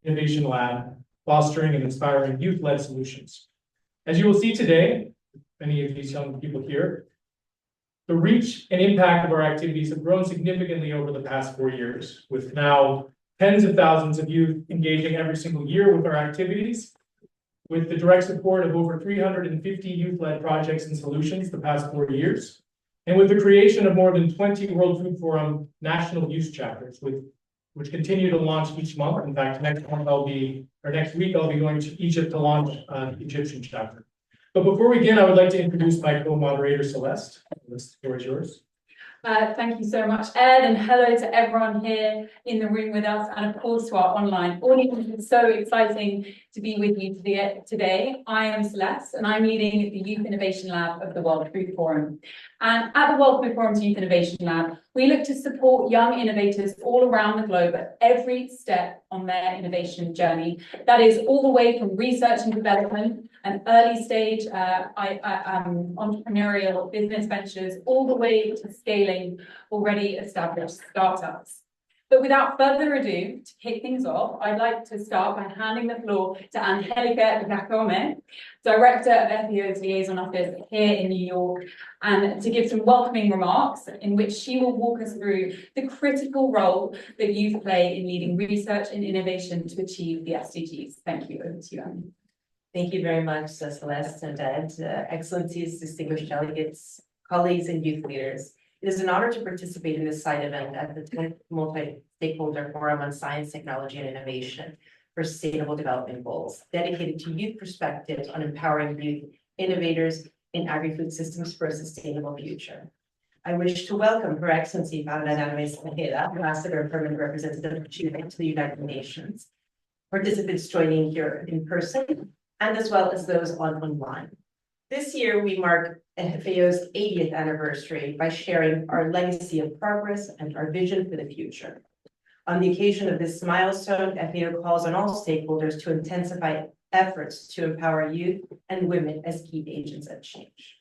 Innovation Lab, fostering and inspiring youth-led solutions. As you will see today, many of these young people here, the reach and impact of our activities have grown significantly over the past 4 years, with now tens of thousands of youth engaging every single year with our activities, with the direct support of over 350 youth-led projects and solutions the past 4 years, and with the creation of more than 20 World Food Forum national youth chapters, which continue to launch each month. In fact, next week I'll be going to Egypt to launch the Egyptian chapter. But before we begin, I would like to introduce my co-moderator, Celeste. The floor is yours. Thank you so much, Ed, and hello to everyone here in the room with us, and of course to our online audience. It's so exciting to be with you today. I am Celeste, and I'm leading the Youth Innovation Lab of the World Food Forum. And at the World Food Forum's Youth Innovation Lab, we look to support young innovators all around the globe at every step on their innovation journey. That is all the way from research and development and early stage entrepreneurial business ventures, all the way to scaling already established startups. But without further ado, to kick things off, I'd like to start by handing the floor to Angelica Gacome, Director of FAO's Liaison Office here in New York, and to give some welcoming remarks in which she will walk us through the critical role that youth play in leading research and innovation to achieve the SDGs. Thank you. Over to you, Annie. Thank you very much, Celeste and Ed, Excellencies, distinguished delegates, colleagues, and youth leaders. It is an honor to participate in this side event at the 10th Multi-stakeholder Forum on Science, Technology, and Innovation for Sustainable Development Goals, dedicated to youth perspectives on empowering youth innovators in agri-food systems for a sustainable future. I wish to welcome Her Excellency Paola Mejera, Ambassador and Permanent Representative of Chile to the United Nations, participants joining here in person, and as well as those online. This year, we mark FAO's 80th anniversary by sharing our legacy of progress and our vision for the future. On the occasion of this milestone, FAO calls on all stakeholders to intensify efforts to empower youth and women as key agents of change.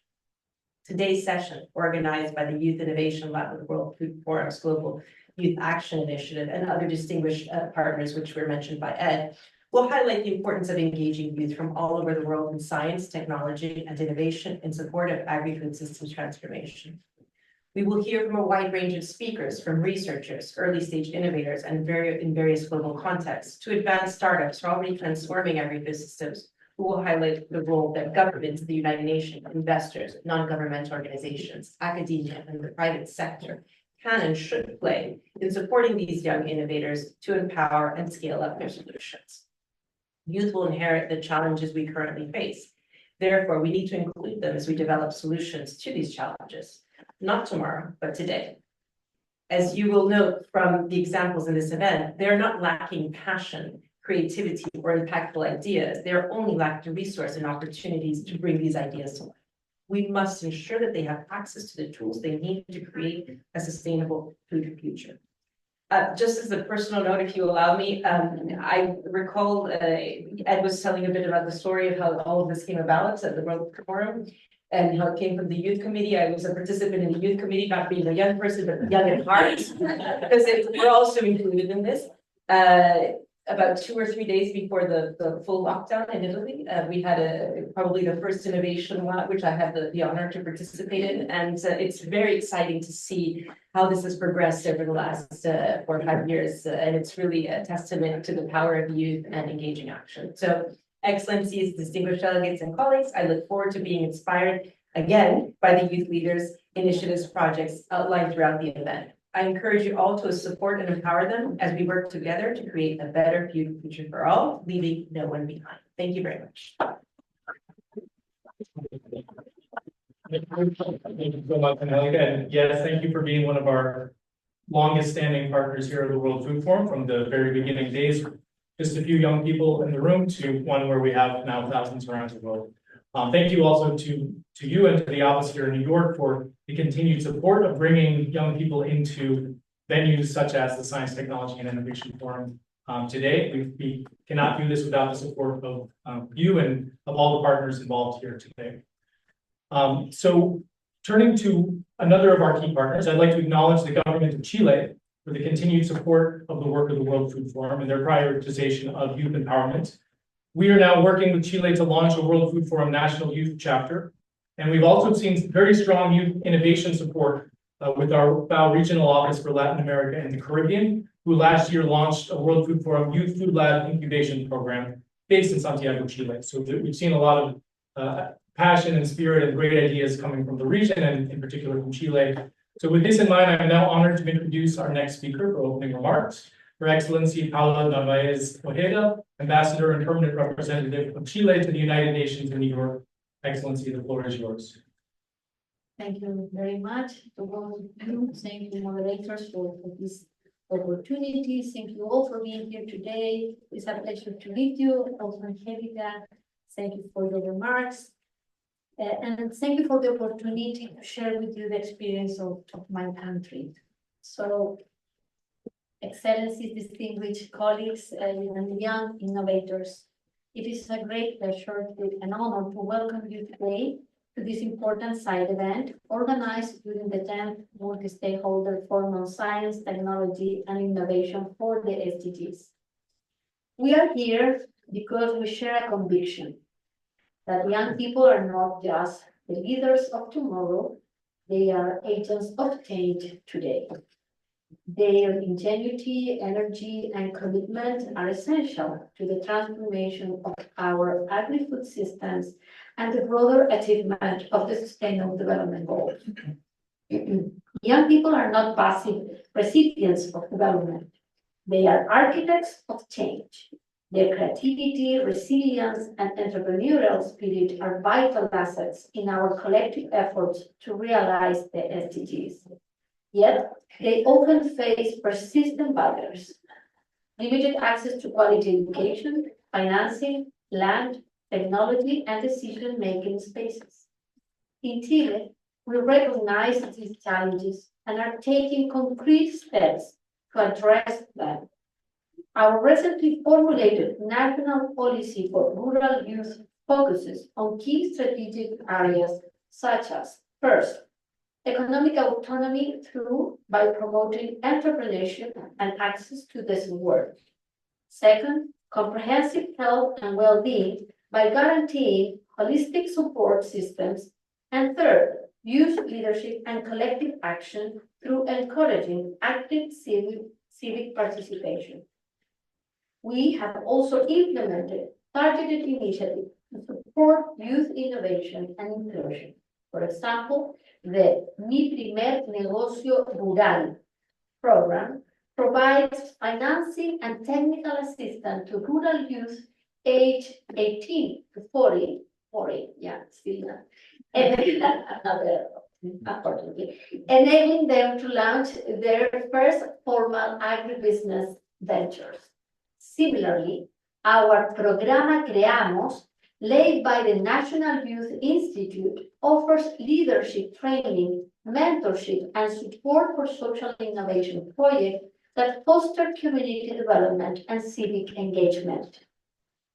Today's session, organized by the Youth Innovation Lab of the World Food Forum's Global Youth Action Initiative and other distinguished partners, which were mentioned by Ed, will highlight the importance of engaging youth from all over the world in science, technology, and innovation in support of agri-food systems transformation. We will hear from a wide range of speakers, from researchers, early-stage innovators, and in various global contexts, to advanced startups who are already transforming agri-food systems, who will highlight the role that governments, the United Nations, investors, non-governmental organizations, academia, and the private sector can and should play in supporting these young innovators to empower and scale up their solutions. Youth will inherit the challenges we currently face. Therefore, we need to include them as we develop solutions to these challenges, not tomorrow, but today. As you will note from the examples in this event, they're not lacking passion, creativity, or impactful ideas. They're only lacking resources and opportunities to bring these ideas to life. We must ensure that they have access to the tools they need to create a sustainable food future. Just as a personal note, if you allow me, I recall Ed was telling a bit about the story of how all of this came about at the World Forum and how it came from the youth committee. I was a participant in the youth committee, not being a young person, but young at heart, because we're also included in this. About 2 or 3 days before the full lockdown in Italy, we had probably the first innovation lab, which I had the honor to participate in. And it's very exciting to see how this has progressed over the last 4 or 5 years. And it's really a testament to the power of youth and engaging action. So, Excellencies, distinguished delegates, and colleagues, I look forward to being inspired again by the youth leaders, initiatives, projects outlined throughout the event. I encourage you all to support and empower them as we work together to create a better future for all, leaving no one behind. Thank you very much. Thank you so much, Angelica. And yes, thank you for being one of our longest standing partners here at the World Food Forum from the very beginning days. Just a few young people in the room to one where we have now thousands around the world. Thank you also to you and to the office here in New York for the continued support of bringing young people into venues such as the Science, Technology, and Innovation Forum today. We cannot do this without the support of you and of all the partners involved here today. So turning to another of our key partners, I'd like to acknowledge the government of Chile for the continued support of the work of the World Food Forum and their prioritization of youth empowerment. We are now working with Chile to launch a World Food Forum National Youth Chapter. And we've also seen very strong youth innovation support with our FAO Regional Office for Latin America and the Caribbean, who last year launched a World Food Forum Youth Food Lab Incubation Program based in Santiago, Chile. So we've seen a lot of passion and spirit and great ideas coming from the region and in particular from Chile. So with this in mind, I'm now honored to introduce our next speaker for opening remarks, Her Excellency Paula Narvaez Ojeda, Ambassador and Permanent Representative of Chile to the United Nations in New York. Excellency, the floor is yours. Thank you very much to all of you. Thank you, moderators, for this opportunity. Thank you all for being here today. It's a pleasure to meet you. Also, Angelica, thank you for your remarks. And thank you for the opportunity to share with you the experience of my country. So, Excellencies, distinguished colleagues, and young innovators, it is a great pleasure and honor to welcome you today to this important side event organized during the 10th Multi-stakeholder Forum on Science, Technology, and Innovation for the SDGs. We are here because we share a conviction that young people are not just the leaders of tomorrow, they are agents of change today. Their ingenuity, energy, and commitment are essential to the transformation of our agri-food systems and the broader achievement of the Sustainable Development Goals. Young people are not passive recipients of development. They are architects of change. Their creativity, resilience, and entrepreneurial spirit are vital assets in our collective efforts to realize the SDGs. Yet, they often face persistent barriers, limited access to quality education, financing, land, technology, and decision-making spaces. In Chile, we recognize these challenges and are taking concrete steps to address them. Our recently formulated national policy for rural youth focuses on key strategic areas such as, first, economic autonomy by promoting entrepreneurship and access to decent work. Second, comprehensive health and well-being by guaranteeing holistic support systems. And third, youth leadership and collective action through encouraging active civic participation. We have also implemented targeted initiatives to support youth innovation and inclusion. For example, the Mi Primer Negocio Rural program provides financing and technical assistance to rural youth aged 18 to 40, still unfortunately, enabling them to launch their first formal agribusiness ventures. Similarly, our Programa Creamos, led by the National Youth Institute, offers leadership training, mentorship, and support for social innovation projects that foster community development and civic engagement.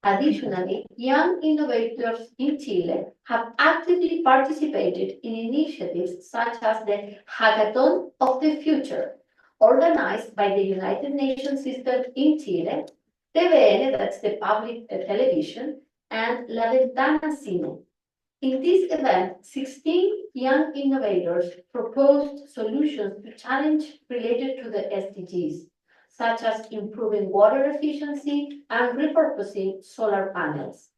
Additionally, young innovators in Chile have actively participated in initiatives such as the Hackathon of the Future, organized by the United Nations System in Chile, TVN, that's the public television, and La Ventana Cine. In this event, 16 young innovators proposed solutions to challenges related to the SDGs, such as improving water efficiency and repurposing solar panels.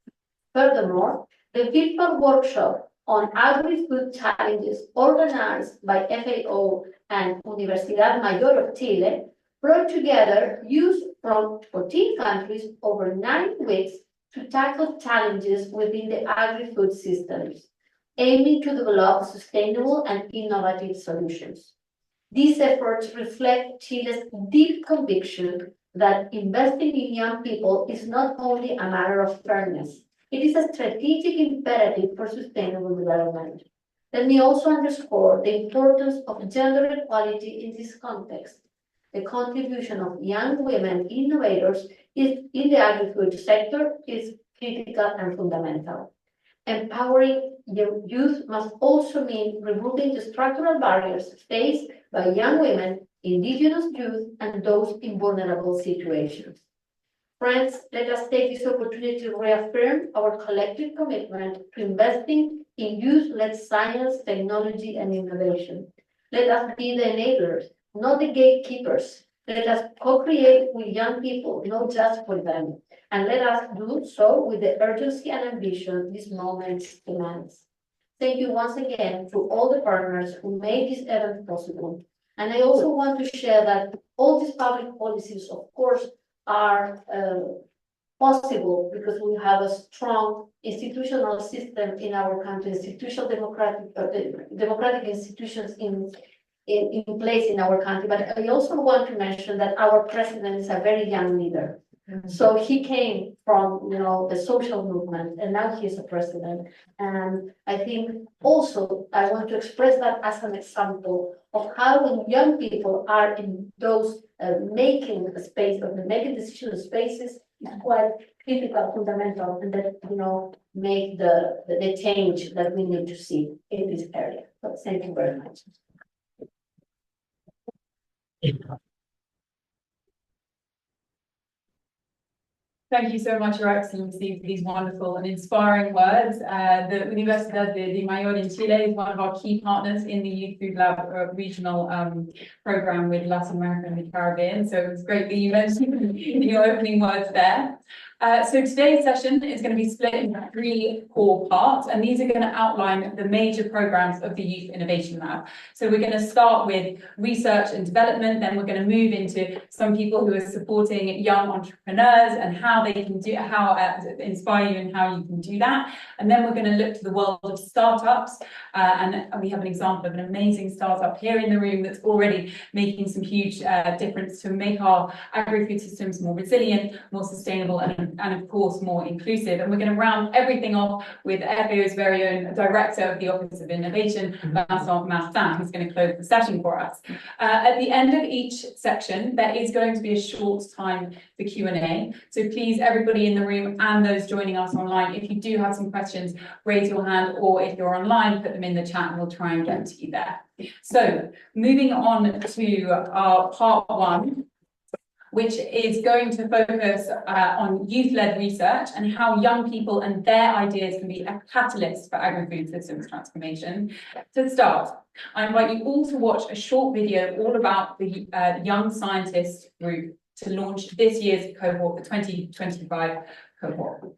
Furthermore, the virtual workshop on agri-food challenges organized by FAO and Universidad Mayor of Chile brought together youth from 14 countries over 9 weeks to tackle challenges within the agri-food systems, aiming to develop sustainable and innovative solutions. These efforts reflect Chile's deep conviction that investing in young people is not only a matter of fairness, it is a strategic imperative for sustainable development. Let me also underscore the importance of gender equality in this context. The contribution of young women innovators in the agri-food sector is critical and fundamental. Empowering youth must also mean removing the structural barriers faced by young women indigenous youth, and those in vulnerable situations. Friends, let us take this opportunity to reaffirm our collective commitment to investing in youth-led science, technology, and innovation. Let us be the enablers, not the gatekeepers. Let us co-create with young people, not just for them. And let us do so with the urgency and ambition this moment demands. Thank you once again to all the partners who made this event possible. And I also want to share that all these public policies, of course, are possible because we have a strong institutional system in our country, democratic institutions in place in our country. But I also want to mention that our president is a very young leader. So he came from, the social movement, and now he is a president. And I think also I want to express that as an example of how when young people are in those making space or making decision spaces, it's quite critical, fundamental, and that make the change that we need to see in this area. So thank you very much. Thank you so much, Your Excellency, for these wonderful and inspiring words. The Universidad de Mayor in Chile is one of our key partners in the Youth Food Lab regional program with Latin America and the Caribbean. So it's great that you mentioned in your opening words there. So today's session is going to be split into 3 core parts, and these are going to outline the major programs of the Youth Innovation Lab. So we're going to start with research and development, then we're going to move into some people who are supporting young entrepreneurs and how they can do, inspire you and how you can do that. And then we're going to look to the world of startups, and we have an example of an amazing startup here in the room that's already making some huge difference to make our agri-food systems more resilient, more sustainable, and of course more inclusive. And we're going to round everything off with FAO's very own Director of the Office of Innovation, Vincent Martin, who's going to close the session for us. At the end of each section, there is going to be a short time for Q&A. So please, everybody in the room and those joining us online, if you do have some questions, raise your hand, or if you're online, put them in the chat and we'll try and get to you there. So moving on to our part 1, which is going to focus on youth-led research and how young people and their ideas can be a catalyst for agri-food systems transformation. To start, I invite you all to watch a short video all about the Young Scientists group to launch this year's cohort, the 2025 cohort.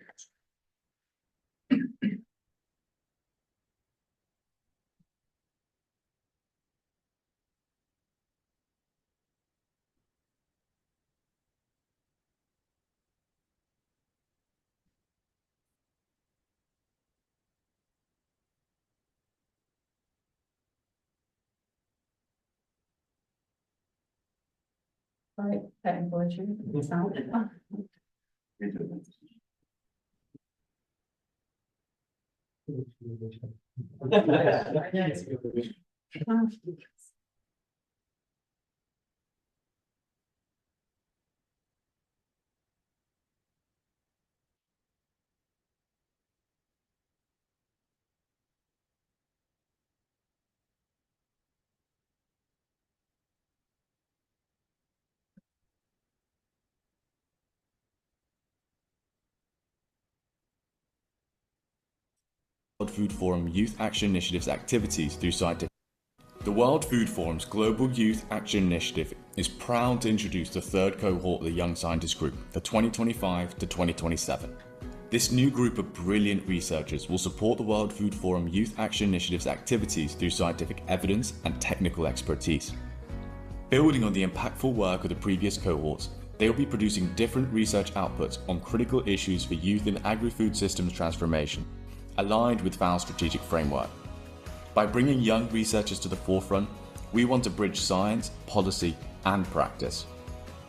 Right, technical issue. Sound. World Food Forum Youth Action Initiative's activities through scientific. The World Food Forum's Global Youth Action Initiative is proud to introduce the 3rd cohort of the Young Scientists Group for 2025 to 2027. This new group of brilliant researchers will support the World Food Forum Youth Action Initiative's activities through scientific evidence and technical expertise. Building on the impactful work of the previous cohorts, they will be producing different research outputs on critical issues for youth in agri-food systems transformation, aligned with FAO's strategic framework. By bringing young researchers to the forefront, we want to bridge science, policy, and practice.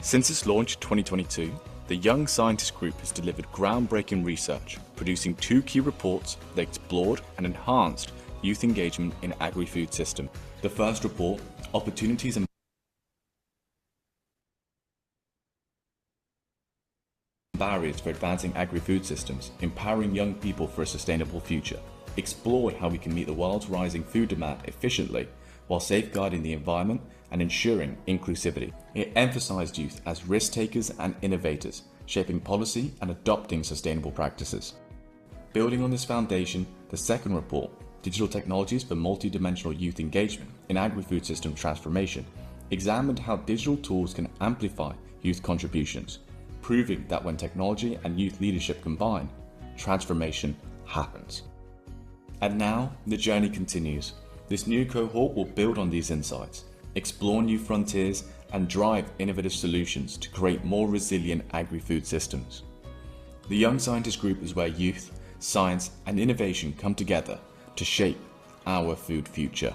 Since its launch in 2022, the Young Scientists Group has delivered groundbreaking research, producing 2 key reports that explored and enhanced youth engagement in agri-food systems. The first report, Opportunities and Barriers for Advancing Agri-Food Systems, Empowering Young People for a Sustainable Future, explored how we can meet the world's rising food demand efficiently while safeguarding the environment and ensuring inclusivity. It emphasized youth as risk takers and innovators, shaping policy and adopting sustainable practices. Building on this foundation, the second report, Digital Technologies for Multidimensional Youth Engagement in Agri-Food System Transformation, examined how digital tools can amplify youth contributions, proving that when technology and youth leadership combine, transformation happens. And now, the journey continues. This new cohort will build on these insights, explore new frontiers, and drive innovative solutions to create more resilient agri-food systems. The Young Scientist Group is where youth, science, and innovation come together to shape our food future.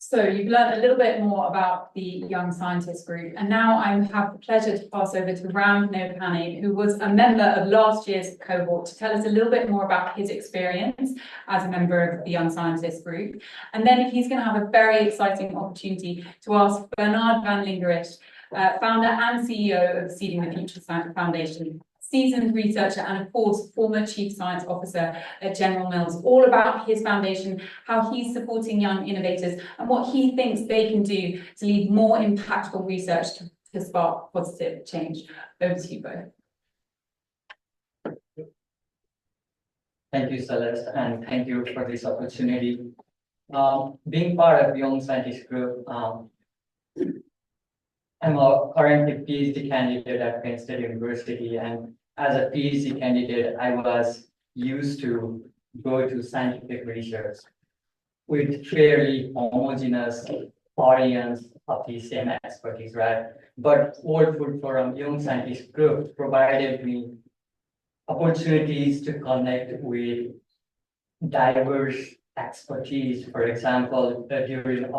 So you've learned a little bit more about the Young Scientist Group, and now I have the pleasure to pass over to Ram Nopane, who was a member of last year's cohort, to tell us a little bit more about his experience as a member of the Young Scientist Group. And then he's going to have a very exciting opportunity to ask Bernard van Lingerich, founder and CEO of Seeding the Future Foundation, seasoned researcher and of course former Chief Science Officer at General Mills, all about his foundation, how he's supporting young innovators and what he thinks they can do to lead more impactful research to spark positive change. Over to you both. Thank you, Celeste, and thank you for this opportunity. Being part of the Young Scientist Group, I'm a currently PhD candidate at Penn State University, and as a PhD candidate, I was used to go to scientific research with fairly homogeneous audience of the same expertise, right? But World Food Forum Young Scientist Group provided me opportunities to connect with diverse expertise. For example, during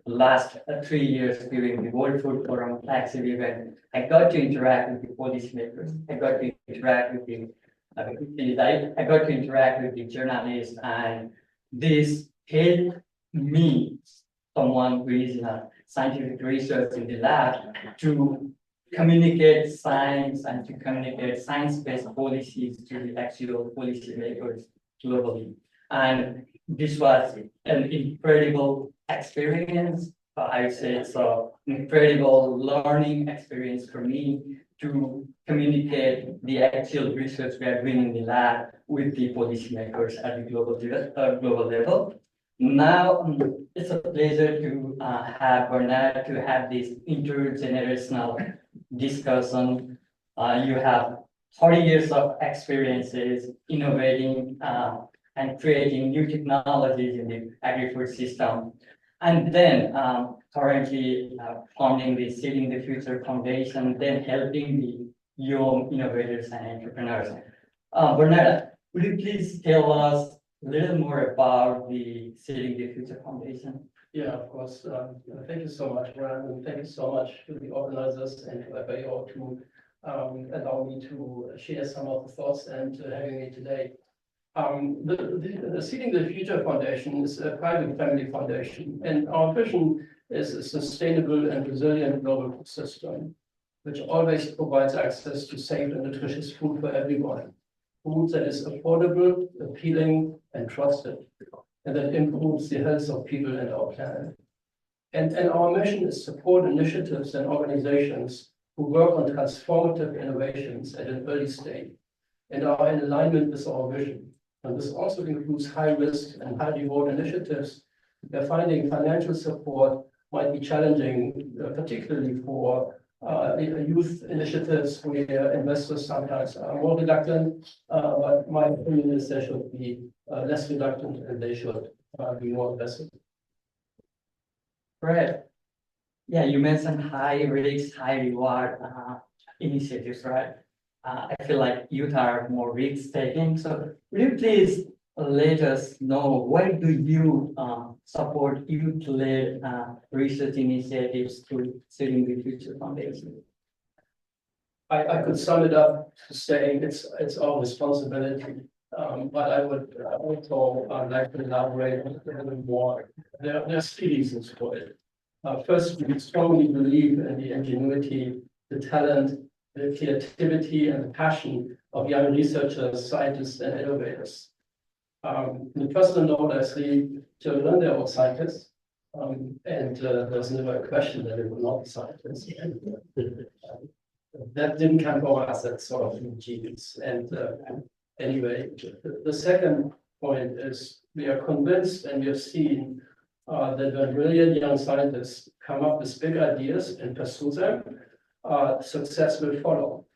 last 3 years during the World Food Forum flagship event, I got to interact with the policymakers. I got to interact with I got to interact with the journalists, and this helped me, someone who is in a scientific research in the lab, to communicate science and to communicate science-based policies to the actual policymakers globally. And this was an incredible experience. I would say it's an incredible learning experience for me to communicate the actual research we are doing in the lab with the policymakers at the global level. Now, it's a pleasure to have Bernard to have this intergenerational discussion. You have 40 years of experiences innovating and creating new technologies in the agri-food system. And then currently founding the Seeding the Future Foundation, then helping the young innovators and entrepreneurs. Bernard, would you please tell us a little more about the Seeding the Future Foundation? Yeah, of course. Thank you so much, Ryan, and thank you so much to the organizers and to FAO to allow me to share some of the thoughts and having me today. The Seeding the Future Foundation is a private family foundation, and our vision is a sustainable and resilient global food system, which always provides access to safe and nutritious food for everyone. Food that is affordable, appealing, and trusted, and that improves the health of people and our planet. And our mission is to support initiatives and organizations who work on transformative innovations at an early stage and are in alignment with our vision. And this also includes high-risk and high-reward initiatives where finding financial support might be challenging, particularly for youth initiatives where investors sometimes are more reluctant, but my opinion is they should be less reluctant and they should be more aggressive. Right. Yeah, you mentioned high risk, high reward initiatives, right? I feel like youth are more risk taking. So will you please let us know why do you support youth-led research initiatives through Setting the Future Foundation? I could sum it up to saying it's our responsibility. But I would also like to elaborate a little more. There's three reasons for it. First, we strongly believe in the ingenuity, the talent, the creativity, and the passion of young researchers, scientists, and innovators. In the personal note, I see children, they're all scientists. And there's never a question that they will not be scientists. That didn't come from us, that's sort of genius. And anyway, the second point is we are convinced and we have seen that when brilliant young scientists come up with big ideas and pursue them, success will follow.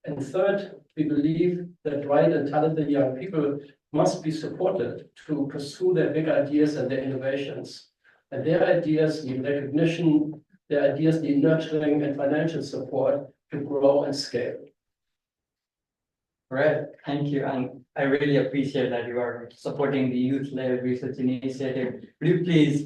And third, we believe that bright and talented young people must be supported to pursue their big ideas and their innovations. And their ideas need recognition, their ideas need nurturing and financial support to grow and scale. Right, thank you. And I really appreciate that you are supporting the youth-led research initiative. Would you please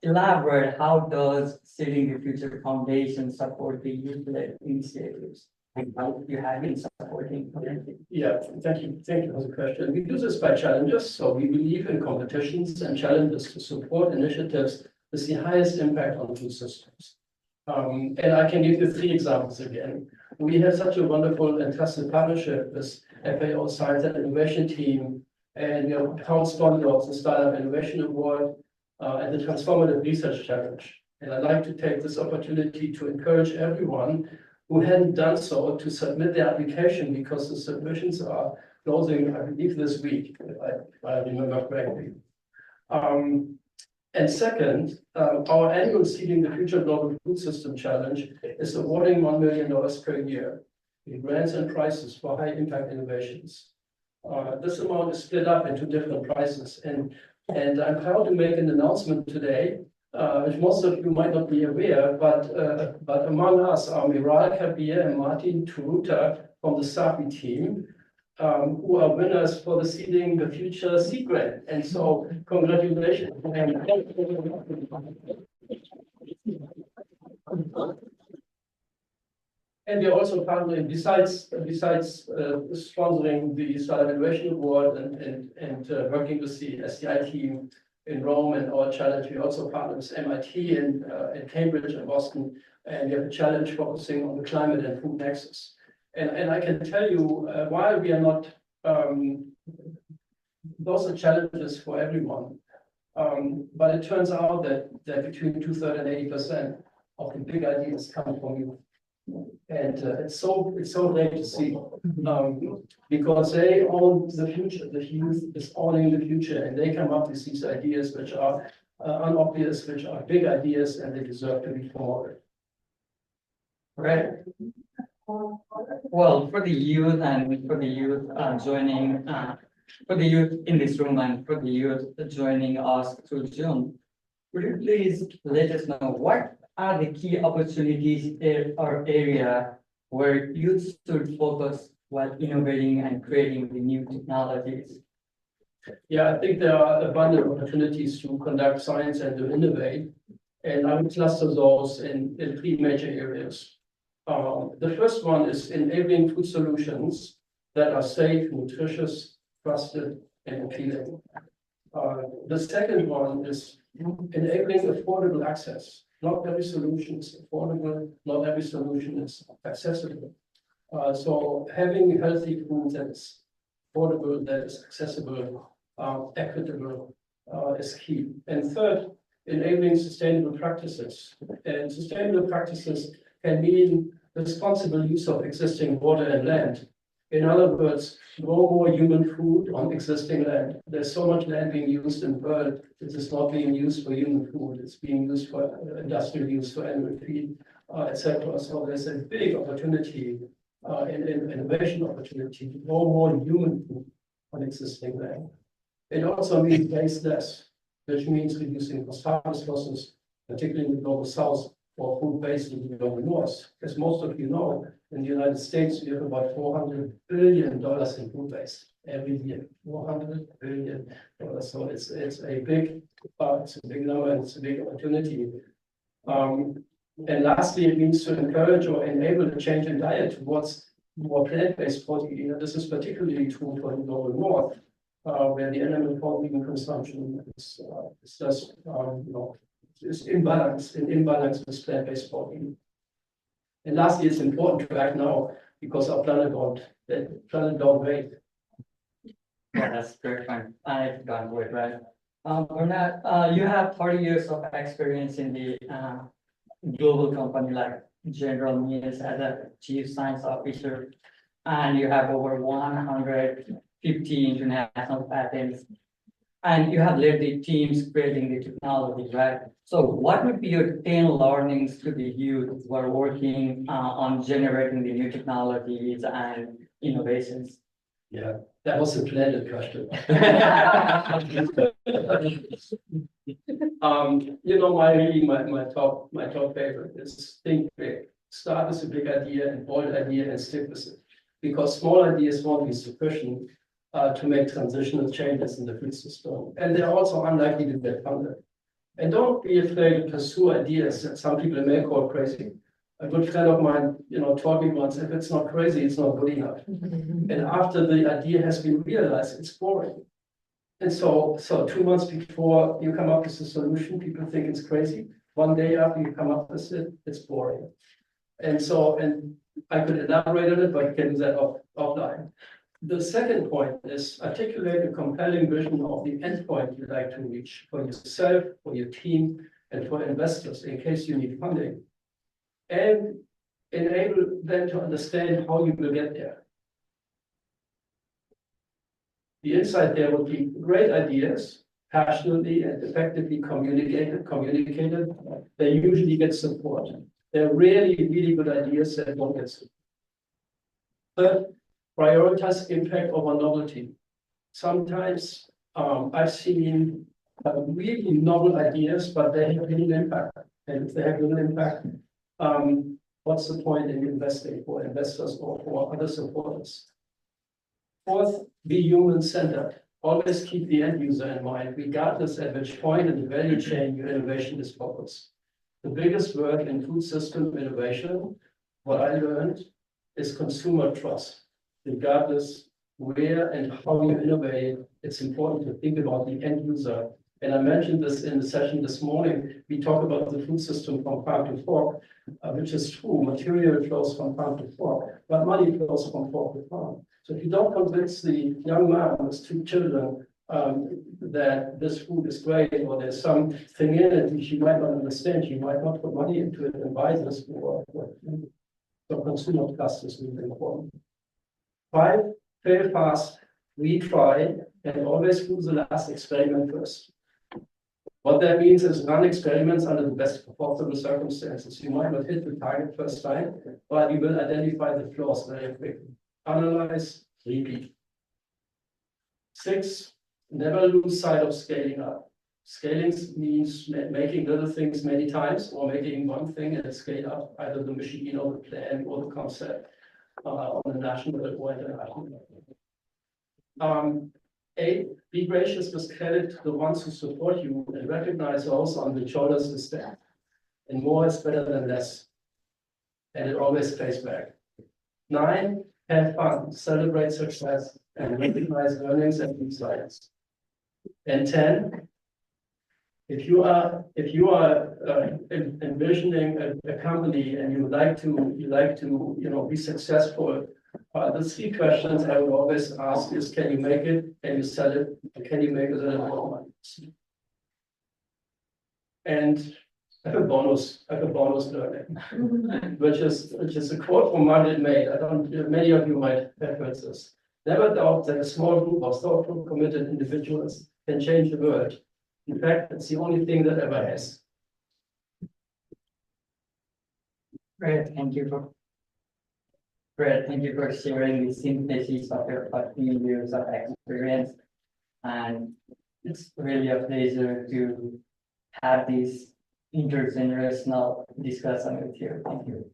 elaborate how does Setting the Future Foundation support the youth-led initiatives? And how you have been supporting currently? Yeah, thank you for the question. We do this by challenges. So we believe in competitions and challenges to support initiatives with the highest impact on food systems. And I can give you 3 examples again. We have such a wonderful and trusted partnership with FAO Science and Innovation Team, and we are proud sponsor of the Startup Innovation Award and the Transformative Research Challenge. And I'd like to take this opportunity to encourage everyone who hadn't done so to submit their application, because the submissions are closing, I believe, this week, if I remember correctly. And second, our annual Seeding the Future Global Food System Challenge is awarding $1 million per year in grants and prizes for high impact innovations. This amount is split up into different prizes, and I'm proud to make an announcement today, which most of you might not be aware, but among us are Miral Kabir and Martin Turuta from the SAPI team, who are winners for the Seeding the Future Seed Grant. And so congratulations. And we are also partnering, besides sponsoring the Startup Innovation Award and working with the SDI team in Rome and our challenge, we also partner with MIT in Cambridge and Boston, and we have a challenge focusing on the climate and food nexus. And I can tell you, while we are not, those are challenges for everyone. But it turns out that between 2/3 and 80% of the big ideas come from youth. And it's so great to see, because they own the future. The youth is owning the future, and they come up with these ideas which are unobvious, which are big ideas, and they deserve to be promoted. Right. Well, for the youth and for the youth joining, for the youth in this room and for the youth joining us through Zoom, would you please let us know what are the key opportunities or area where youth should focus while innovating and creating the new technologies? Yeah, I think there are abundant opportunities to conduct science and to innovate, and I would cluster those in 3 major areas. The first one is enabling food solutions that are safe, nutritious, trusted, and appealing. The second one is enabling affordable access. Not every solution is affordable, not every solution is accessible. So having healthy food that is affordable, that is accessible, equitable, is key. And third, enabling sustainable practices. And sustainable practices can mean responsible use of existing water and land. In other words, no more human food on existing land. There's so much land being used in the world, it is not being used for human food. It's being used for industrial use, for animal feed, etc. So there's a big opportunity, in innovation opportunity, no more human food on existing land. It also means waste less, which means reducing post-harvest losses, particularly in the global south, for food waste in the global north. As most of you know, in the United States, we have about $400 billion in food waste every year. $400 billion. So it's a big number and it's a big opportunity. And lastly, it means to encourage or enable a change in diet towards more plant-based protein. And this is particularly true for the global north, where the animal protein consumption is just is imbalance with plant-based protein. And lastly, it's important to act now because our planet don't wait. Yeah, that's great point. I've gone with it, right? Bernard, you have 30 years of experience in the global company like General Mills as a chief science officer, and you have over 150 international patents, and you have led the teams creating the technology, right? So what would be your 10 learnings to the youth who are working on generating the new technologies and innovations? Yeah, that was a planned question. My top favorite is think big. Start with a big idea and bold idea and stick with it. Because small ideas won't be sufficient to make transitional changes in the food system. And they're also unlikely to get funded. And don't be afraid to pursue ideas that some people may call crazy. A good friend of mine, taught me once, if it's not crazy, it's not good enough. And after the idea has been realized, it's boring. And so 2 months before you come up with a solution, people think it's crazy. One day after you come up with it, it's boring. And I could elaborate on it, but you can do that offline. The second point is articulate a compelling vision of the endpoint you'd like to reach for yourself, for your team, and for investors in case you need funding. And enable them to understand how you will get there. The insight there would be great ideas, passionately and effectively communicated. They usually get support. They're really, really good ideas that won't get support. Third, prioritize impact over novelty. Sometimes I've seen really novel ideas, but they have little impact. And if they have little impact, what's the point in investing for investors or for other supporters? Fourth, be human-centered. Always keep the end user in mind, regardless at which point in the value chain your innovation is focused. The biggest word in food system innovation, what I learned, is consumer trust. Regardless where and how you innovate, it's important to think about the end user. And I mentioned this in the session this morning. We talk about the food system from farm to fork, which is true. Material flows from farm to fork, but money flows from fork to farm. So if you don't convince the young man with 2 children that this food is great or there's something in it which you might not understand, you might not put money into it and buy this. So consumer trust is really important. 5, fail fast, retry, and always do the last experiment first. What that means is run experiments under the best possible circumstances. You might not hit the target first time, but you will identify the flaws very quickly. Analyze, repeat. 6, never lose sight of scaling up. Scaling means making little things many times or making one thing and scale up either the machine or the plan or the concept on a national or international level. 8, be gracious with credit to the ones who support you and recognize those on the shoulders to stand. And more is better than less. And it always pays back. 9, have fun, celebrate success, and recognize learnings and insights. And 10, if you are envisioning a company and you like to be successful, the 3 questions I would always ask is: can you make it? Can you sell it? And can you make it a little more money? And I have a bonus learning, which is a quote from Margaret Mead. Many of you might have heard this. Never doubt that a small group of thoughtful, committed individuals can change the world. In fact, it's the only thing that ever has. Great, thank you for sharing the synthesis of your 15 years of experience. And it's really a pleasure to have this intergenerational discussion with you. Thank you.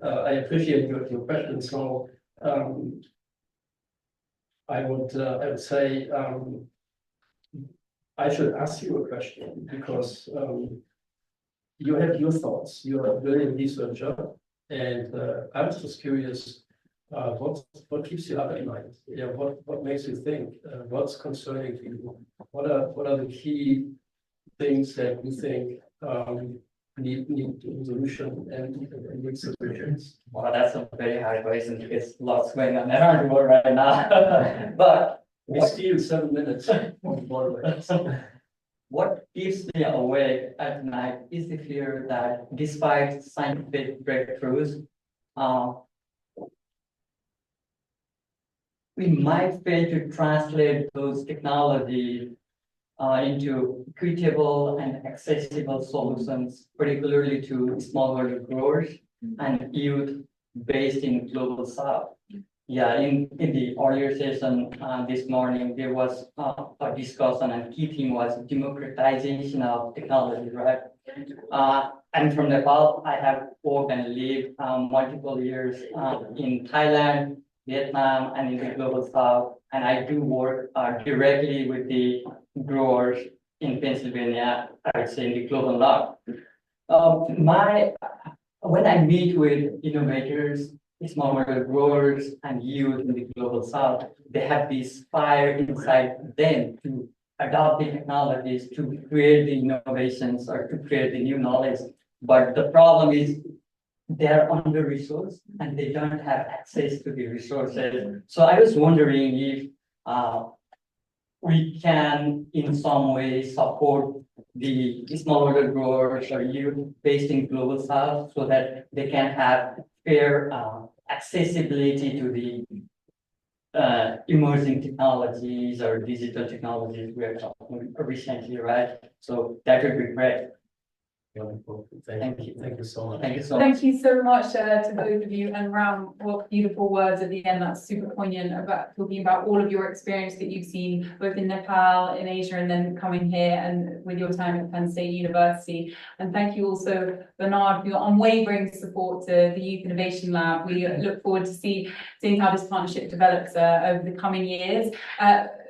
I appreciate your question. So I would say I should ask you a question because you have your thoughts. You're a brilliant researcher, and I was just curious. What keeps you up at night? Yeah, what makes you think? What's concerning to you? What are the key things that you think need resolution and need solutions? Well, that's a very hard question because lots going on around the world right now. But We steal 7 minutes. what keeps me awake at night is the fear that despite scientific breakthroughs, we might fail to translate those technologies into equitable and accessible solutions, particularly to smallholder growers and youth based in global south. Yeah, in the earlier session this morning, there was a discussion and key theme was democratization of technology, right? I'm from Nepal. I have worked and lived multiple years in Thailand, Vietnam, and in the global south. And I do work directly with the growers in Pennsylvania, I would say in the global north. When I meet with innovators, smallholder growers and youth in the global south, they have this fire inside them to adopt the technologies, to create the innovations or to create the new knowledge. But the problem is they're under-resourced and they don't have access to the resources. So I was wondering if we can in some way support the smallholder growers or youth based in global south so that they can have fair accessibility to the emerging technologies or digital technologies we are talking recently, right? So that would be great. Wonderful. Thank you. Thank you so much. Thank you so much. Thank you so much to both of you, and Ram, what beautiful words at the end. That's super poignant about talking about all of your experience that you've seen both in Nepal, in Asia, and then coming here and with your time at Penn State University. And thank you also, Bernard, for your unwavering support to the Youth Innovation Lab. We look forward to seeing how this partnership develops over the coming years.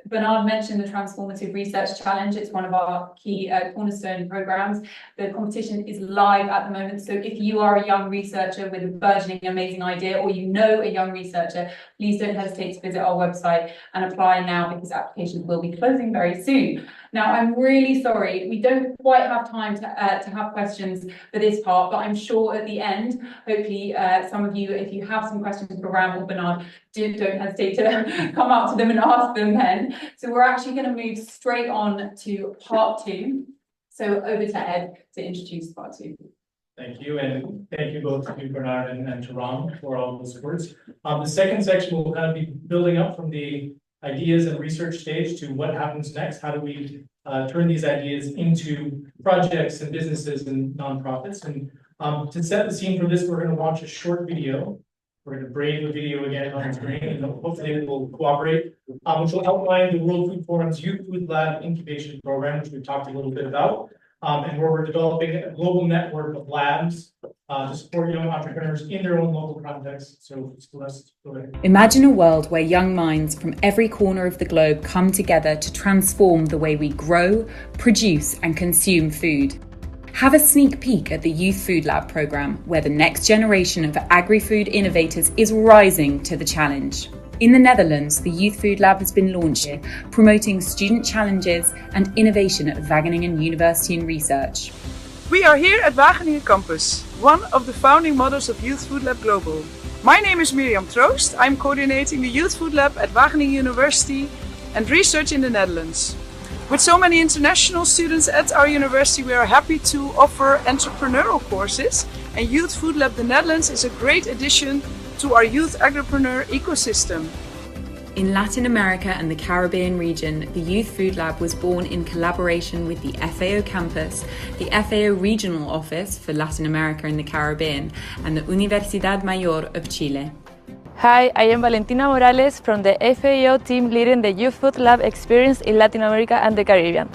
Bernard mentioned the Transformative Research Challenge. It's one of our key cornerstone programs. The competition is live at the moment. So if you are a young researcher with a burgeoning, amazing idea, or you know a young researcher, please don't hesitate to visit our website and apply now because applications will be closing very soon. Now, I'm really sorry, we don't quite have time to have questions for this part, but I'm sure at the end, hopefully some of you, if you have some questions for Ram or Bernard, don't hesitate to come up to them and ask them then. So we're actually going to move straight on to part 2. So over to Ed to introduce part 2. Thank you, and thank you both to Bernard and to Ram for all those words. The second section will kind of be building up from the ideas and research stage to what happens next. How do we turn these ideas into projects and businesses and nonprofits? And to set the scene for this, we're going to watch a short video. We're going to brave the video again on the screen, and hopefully it will cooperate, which will outline the World Food Forum's Youth Food Lab Incubation Program, which we've talked a little bit about, and where we're developing a global network of labs to support young entrepreneurs in their own local context. So let's go ahead. Imagine a world where young minds from every corner of the globe come together to transform the way we grow, produce, and consume food. Have a sneak peek at the Youth Food Lab program, where the next generation of Agrifood Innovators is rising to the challenge. In the Netherlands, the Youth Food Lab has been launched, promoting student challenges and innovation at Wageningen University and Research. We are here at Wageningen Campus, one of the founding mothers of Youth Food Lab Global. My name is Mirjam Troost. I'm coordinating the Youth Food Lab at Wageningen University and Research in the Netherlands. With so many international students at our university, we are happy to offer entrepreneurial courses, and Youth Food Lab the Netherlands is a great addition to our youth agripreneur ecosystem. In Latin America and the Caribbean region, the Youth Food Lab was born in collaboration with the FAO campus, the FAO Regional Office for Latin America and the Caribbean, and the Universidad Mayor of Chile. Hi, I am Valentina Morales from the FAO team leading the Youth Food Lab experience in Latin America and the Caribbean.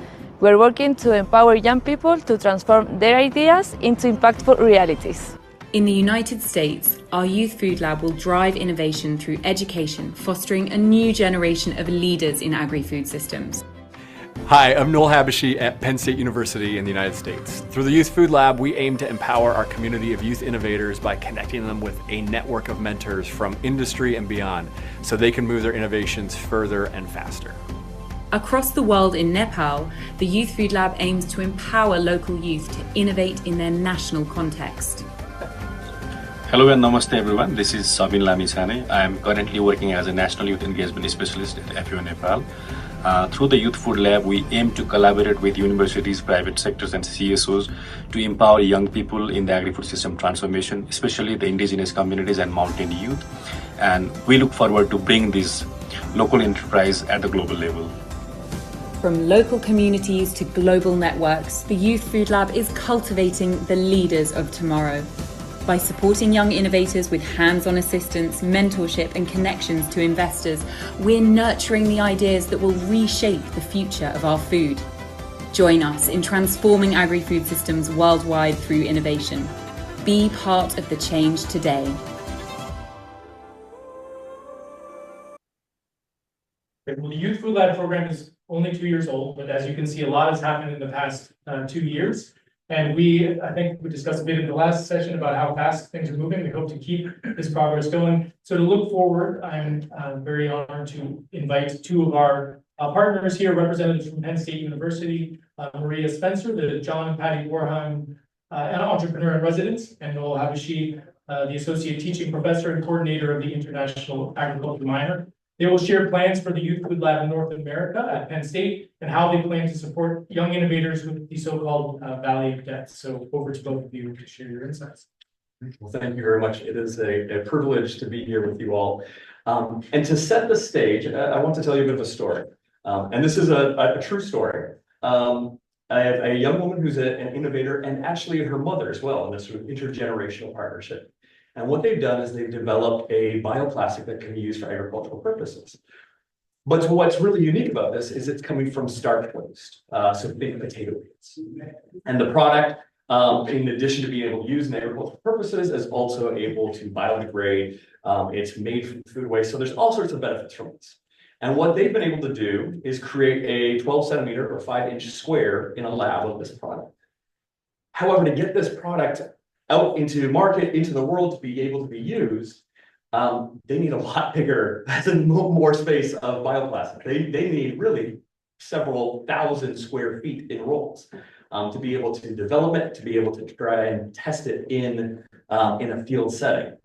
We're working to empower young people to transform their ideas into impactful realities. In the United States, our Youth Food Lab will drive innovation through education, fostering a new generation of leaders in agri-food systems. Hi, I'm Noel Habashi at Penn State University in the United States. Through the Youth Food Lab, we aim to empower our community of youth innovators by connecting them with a network of mentors from industry and beyond, so they can move their innovations further and faster. Across the world in Nepal, the Youth Food Lab aims to empower local youth to innovate in their national context. Hello and namaste everyone, this is Sabin Lamisane. I am currently working as a National Youth Engagement Specialist at FAO Nepal. Through the Youth Food Lab, we aim to collaborate with universities, private sectors and CSOs to empower young people in the agri-food system transformation, especially the indigenous communities and mountain youth. And we look forward to bring this local enterprise at the global level. From local communities to global networks, the Youth Food Lab is cultivating the leaders of tomorrow. By supporting young innovators with hands-on assistance, mentorship and connections to investors, we're nurturing the ideas that will reshape the future of our food. Join us in transforming agri-food systems worldwide through innovation. Be part of the change today. Well, the Youth Food Lab program is only 2 years old, but as you can see, a lot has happened in the past 2 years. And I think we discussed a bit in the last session about how fast things are moving. We hope to keep this progress going. So to look forward, I'm very honored to invite two of our partners here, representatives from Penn State University, Maria Spencer, the John and Patty Warheim entrepreneur in residence, and Noel Habashi, the associate teaching professor and coordinator of the International Agriculture Minor. They will share plans for the Youth Food Lab in North America at Penn State and how they plan to support young innovators with the so-called Valley of Death. So over to both of you to share your insights. Well, thank you very much. It is a privilege to be here with you all. And to set the stage, I want to tell you a bit of a story. And this is a true story. I have a young woman who's an innovator and actually her mother as well in this sort of intergenerational partnership. And what they've done is they've developed a bioplastic that can be used for agricultural purposes. But what's really unique about this is it's coming from starch waste, so big potato beans. And the product, in addition to being able to use in agricultural purposes, is also able to biodegrade. It's made from food waste, so there's all sorts of benefits from this. And what they've been able to do is create a 12 centimeter or 5-inch square in a lab of this product. However, to get this product out into market, into the world to be able to be used, they need a lot bigger, more space of bioplastic. They need really several thousand square feet in rolls to be able to develop it, to be able to try and test it in a field setting.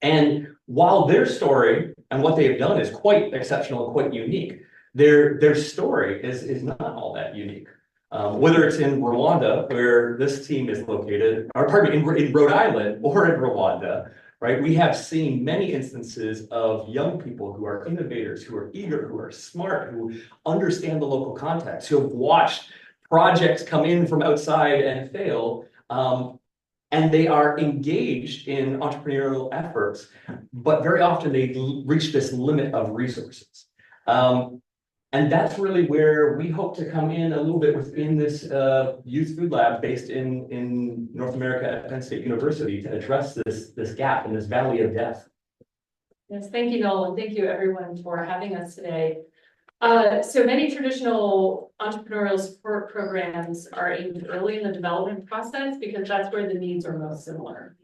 And while their story and what they have done is quite exceptional and quite unique, their story is not all that unique. Whether it's in Rwanda, where this team is located, or pardon me, in Rhode Island or in Rwanda, right? We have seen many instances of young people who are innovators, who are eager, who are smart, who understand the local context, who have watched projects come in from outside and fail, and they are engaged in entrepreneurial efforts, but very often they reach this limit of resources. And that's really where we hope to come in a little bit within this Youth Food Lab based in North America at Penn State University to address this gap in this valley of death. Yes, thank you, Noel, and thank you everyone for having us today. So many traditional entrepreneurial support programs are aimed early in the development process because that's where the needs are most similar.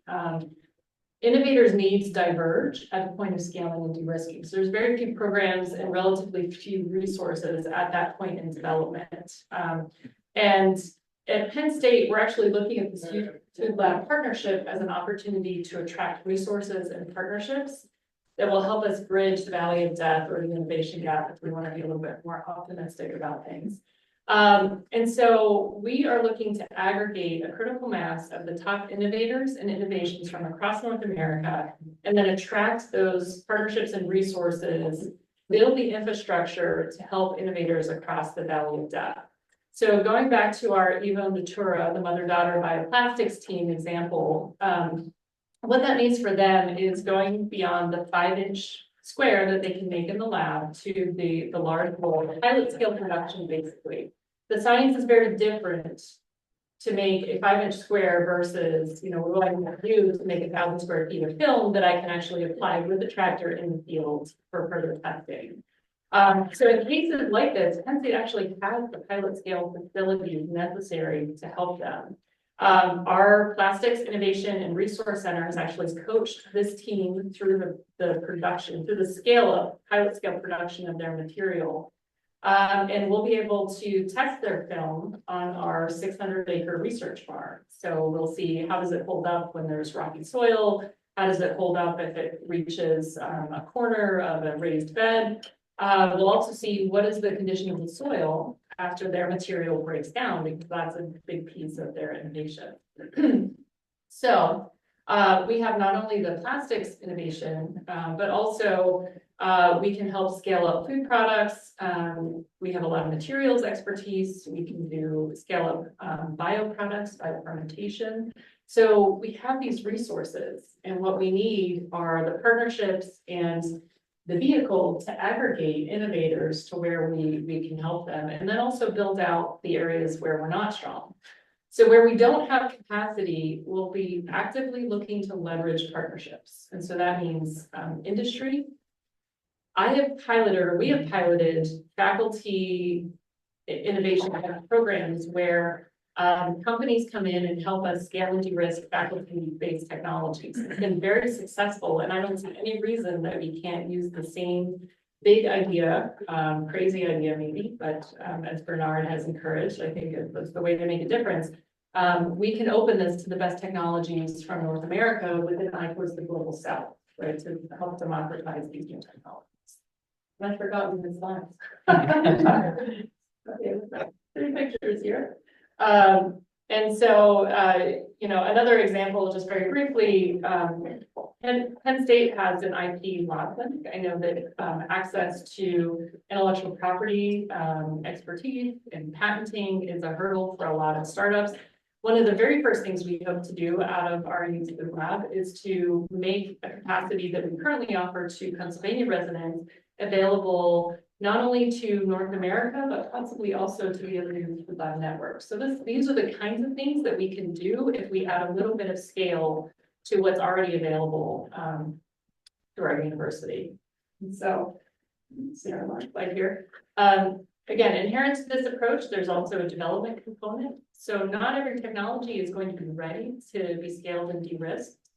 Innovators' needs diverge at the point of scaling and de-risking. So there's very few programs and relatively few resources at that point in development. And at Penn State, we're actually looking at this Youth Food Lab partnership as an opportunity to attract resources and partnerships that will help us bridge the valley of death or the innovation gap if we want to be a little bit more optimistic about things. And so we are looking to aggregate a critical mass of the top innovators and innovations from across North America, and then attract those partnerships and resources, build the infrastructure to help innovators across the valley of death. So going back to our Evo Natura, the mother-daughter bioplastics team example, what that means for them is going beyond the 5-inch square that they can make in the lab to the large roll, pilot scale production basically. the science is very different to make a 5-inch square versus, what I want to do to make 1,000 square feet of film that I can actually apply with the tractor in the field for further testing. So in cases like this, Penn State actually has the pilot scale facilities necessary to help them. Our Plastics Innovation and Resource Center has actually coached this team through the production, through the pilot scale production of their material. And we'll be able to test their film on our 600-acre research farm. So we'll see how does it hold up when there's rocky soil, how does it hold up if it reaches a corner of a raised bed. We'll also see what is the condition of the soil after their material breaks down, because that's a big piece of their innovation. So we have not only the plastics innovation, but also we can help scale up food products. We have a lot of materials expertise. We can do scale up bioproducts, biofermentation. So we have these resources, and what we need are the partnerships and the vehicle to aggregate innovators to where we can help them, and then also build out the areas where we're not strong. So where we don't have capacity, we'll be actively looking to leverage partnerships. And so that means industry. We have piloted faculty innovation programs where companies come in and help us scale and de-risk faculty-based technologies. It's been very successful, and I don't see any reason that we can't use the same big idea, crazy idea maybe, but as Bernard has encouraged, I think it's the way to make a difference. We can open this to the best technologies from North America with an eye towards the global south, right, to help democratize these new technologies. And I forgot the slides. Okay, 3 pictures here. And so, another example, just very briefly, Penn State has an IP law clinic. I know that access to intellectual property expertise and patenting is a hurdle for a lot of startups. One of the very first things we hope to do out of our youth lab is to make a capacity that we currently offer to Pennsylvania residents available not only to North America, but possibly also to the other youth lab network. So these are the kinds of things that we can do if we add a little bit of scale to what's already available through our university. And so, see our last slide here. Again, inherent to this approach, there's also a development component. So not every technology is going to be ready to be scaled and de-risked.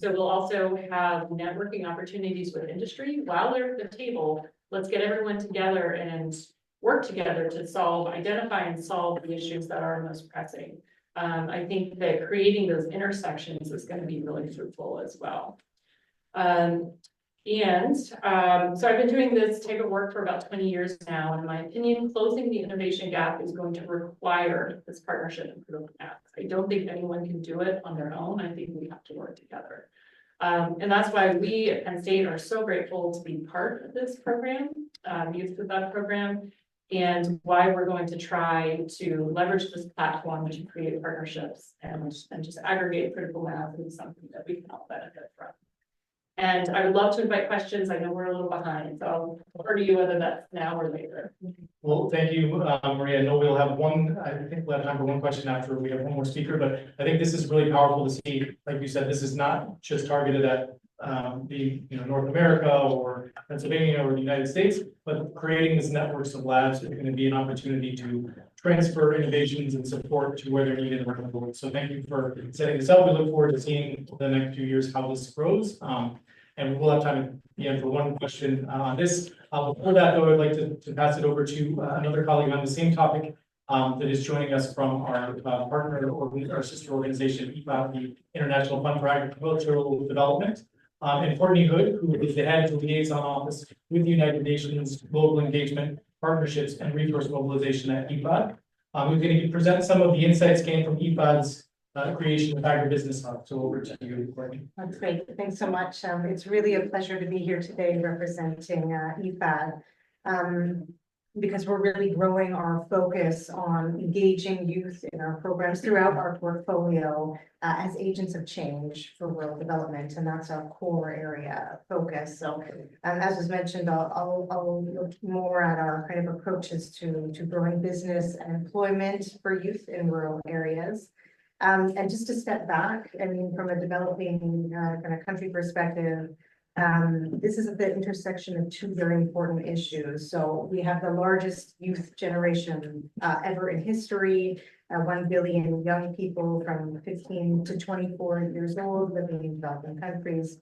So we'll also have networking opportunities with industry while they're at the table. Let's get everyone together and work together to identify and solve the issues that are most pressing. I think that creating those intersections is going to be really fruitful as well. So I've been doing this type of work for about 20 years now. In my opinion, closing the innovation gap is going to require this partnership and critical mass. I don't think anyone can do it on their own. I think we have to work together. And that's why we at Penn State are so grateful to be part of this program, Youth Food Lab program, and why we're going to try to leverage this platform to create partnerships and just aggregate critical mass into something that we can all benefit from. And I would love to invite questions. I know we're a little behind, so I'll refer to you whether that's now or later. Well, thank you, Maria. I know we'll have I think we'll have time for one question after we have one more speaker, but I think this is really powerful to see. Like you said, this is not just targeted at North America or Pennsylvania or the United States, but creating this networks of labs is going to be an opportunity to transfer innovations and support to where they're needed around the world. So thank you for setting this up. We look forward to seeing the next few years how this grows. And we'll have time at the end for one question on this. Before that, though, I'd like to pass it over to another colleague on the same topic that is joining us from our partner or our sister organization, IFAD, the International Fund for Agricultural Development. And Courtney Hood, who is the head of the liaison office with the United Nations Global Engagement, Partnerships, and Resource Mobilization at IFAD. Who's going to present some of the insights gained from IFAD's creation of Agribusiness Hub. So over to you, Courtney. That's great. Thanks so much. It's really a pleasure to be here today representing IFAD. because we're really growing our focus on engaging youth in our programs throughout our portfolio as agents of change for rural development, and that's our core area of focus. So, as was mentioned, I'll look more at our kind of approaches to growing business and employment for youth in rural areas. And just to step back, I mean, from a developing kind of country perspective, this is at the intersection of two very important issues. So we have the largest youth generation ever in history, 1 billion young people from 15 to 24 years old living in developing countries,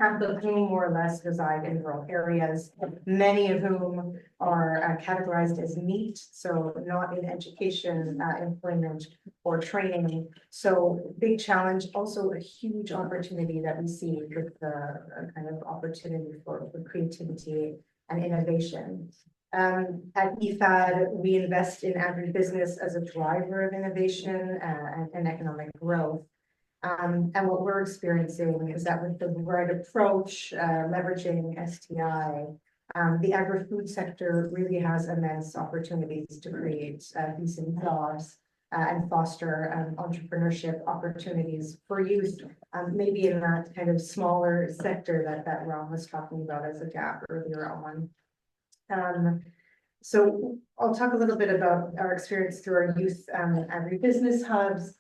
half of whom more or less reside in rural areas, many of whom are categorized as NEET, so not in education, employment, or training. So big challenge, also a huge opportunity that we see with the kind of opportunity for creativity and innovation. At IFAD, we invest in agribusiness as a driver of innovation and economic growth. And what we're experiencing is that with the right approach, leveraging STI, the agri-food sector really has immense opportunities to create decent jobs and foster entrepreneurship opportunities for youth, maybe in that kind of smaller sector that Ron was talking about as a gap earlier on. So I'll talk a little bit about our experience through our youth agribusiness hubs.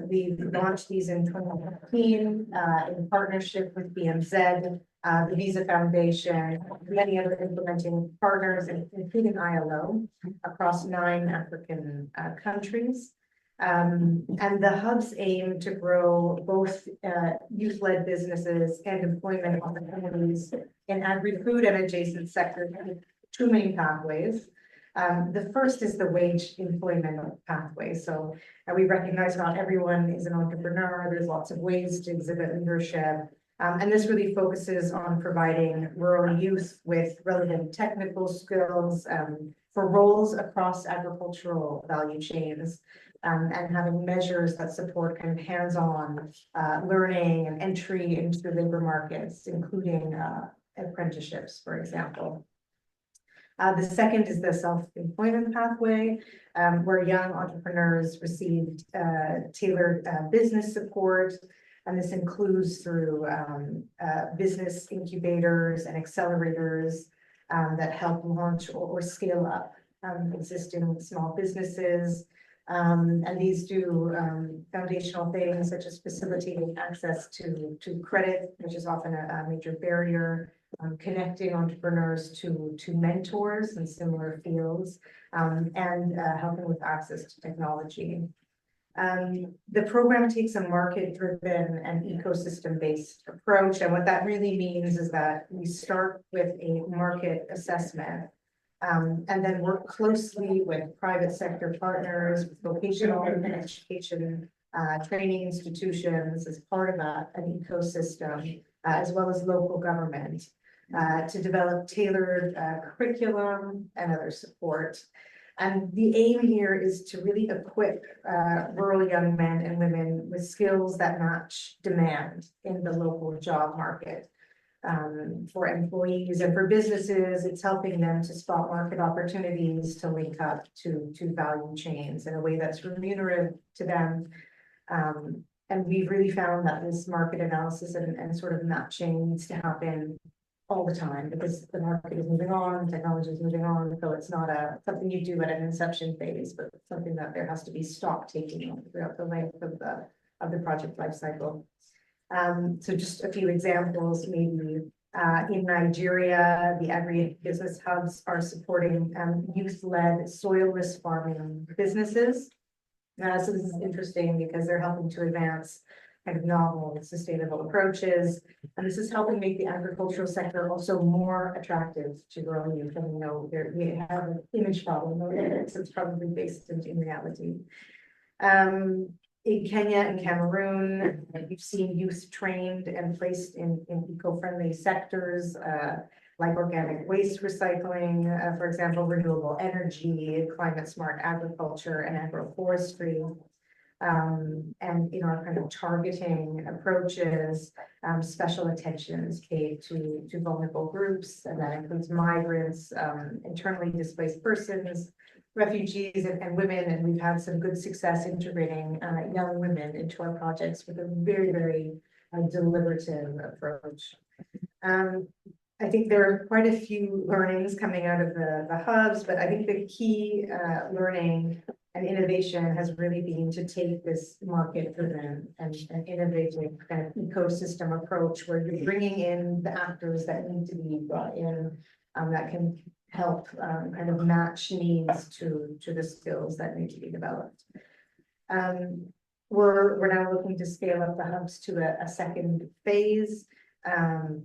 We launched these in 2015 in partnership with BMZ, the Visa Foundation, many other implementing partners, including ILO, across 9 African countries. And the hubs aim to grow both youth-led businesses and employment opportunities in agri-food and adjacent sectors. 2 main pathways. The first is the wage employment pathway. So we recognize not everyone is an entrepreneur. There's lots of ways to exhibit leadership. And this really focuses on providing rural youth with relevant technical skills for roles across agricultural value chains, and having measures that support kind of hands-on learning and entry into the labor markets, including apprenticeships, for example. The second is the self-employment pathway, where young entrepreneurs received tailored business support, and this includes through business incubators and accelerators that help launch or scale up existing small businesses. And these do foundational things such as facilitating access to credit, which is often a major barrier, connecting entrepreneurs to mentors in similar fields, and helping with access to technology. The program takes a market-driven and ecosystem-based approach, and what that really means is that we start with a market assessment, and then work closely with private sector partners, with vocational and education training institutions as part of an ecosystem, as well as local government, to develop tailored curriculum and other support. And the aim here is to really equip rural young men and women with skills that match demand in the local job market. For employees and for businesses, it's helping them to spot market opportunities to link up to value chains in a way that's remunerative to them. And we've really found that this market analysis and sort of matching needs to happen all the time, because the market is moving on, technology is moving on, so it's not something you do at an inception phase, but something that there has to be stock taking throughout the length of the project life cycle. So just a few examples, maybe in Nigeria, the agri-business hubs are supporting youth-led soilless farming businesses. So this is interesting because they're helping to advance kind of novel sustainable approaches. And this is helping make the agricultural sector also more attractive to growing youth. And we know we have an image problem, so it's probably based in reality. In Kenya and Cameroon, we've seen youth trained and placed in eco-friendly sectors, like organic waste recycling, for example, renewable energy, climate smart agriculture, and agroforestry. And in our kind of targeting approaches, special attention is paid to vulnerable groups, and that includes migrants, internally displaced persons, refugees and women, and we've had some good success integrating young women into our projects with a very, very deliberative approach. I think there are quite a few learnings coming out of the hubs, but I think the key learning and innovation has really been to take this market-driven and innovative kind of ecosystem approach where you're bringing in the actors that need to be brought in, that can help kind of match needs to the skills that need to be developed. We're now looking to scale up the hubs to a second phase,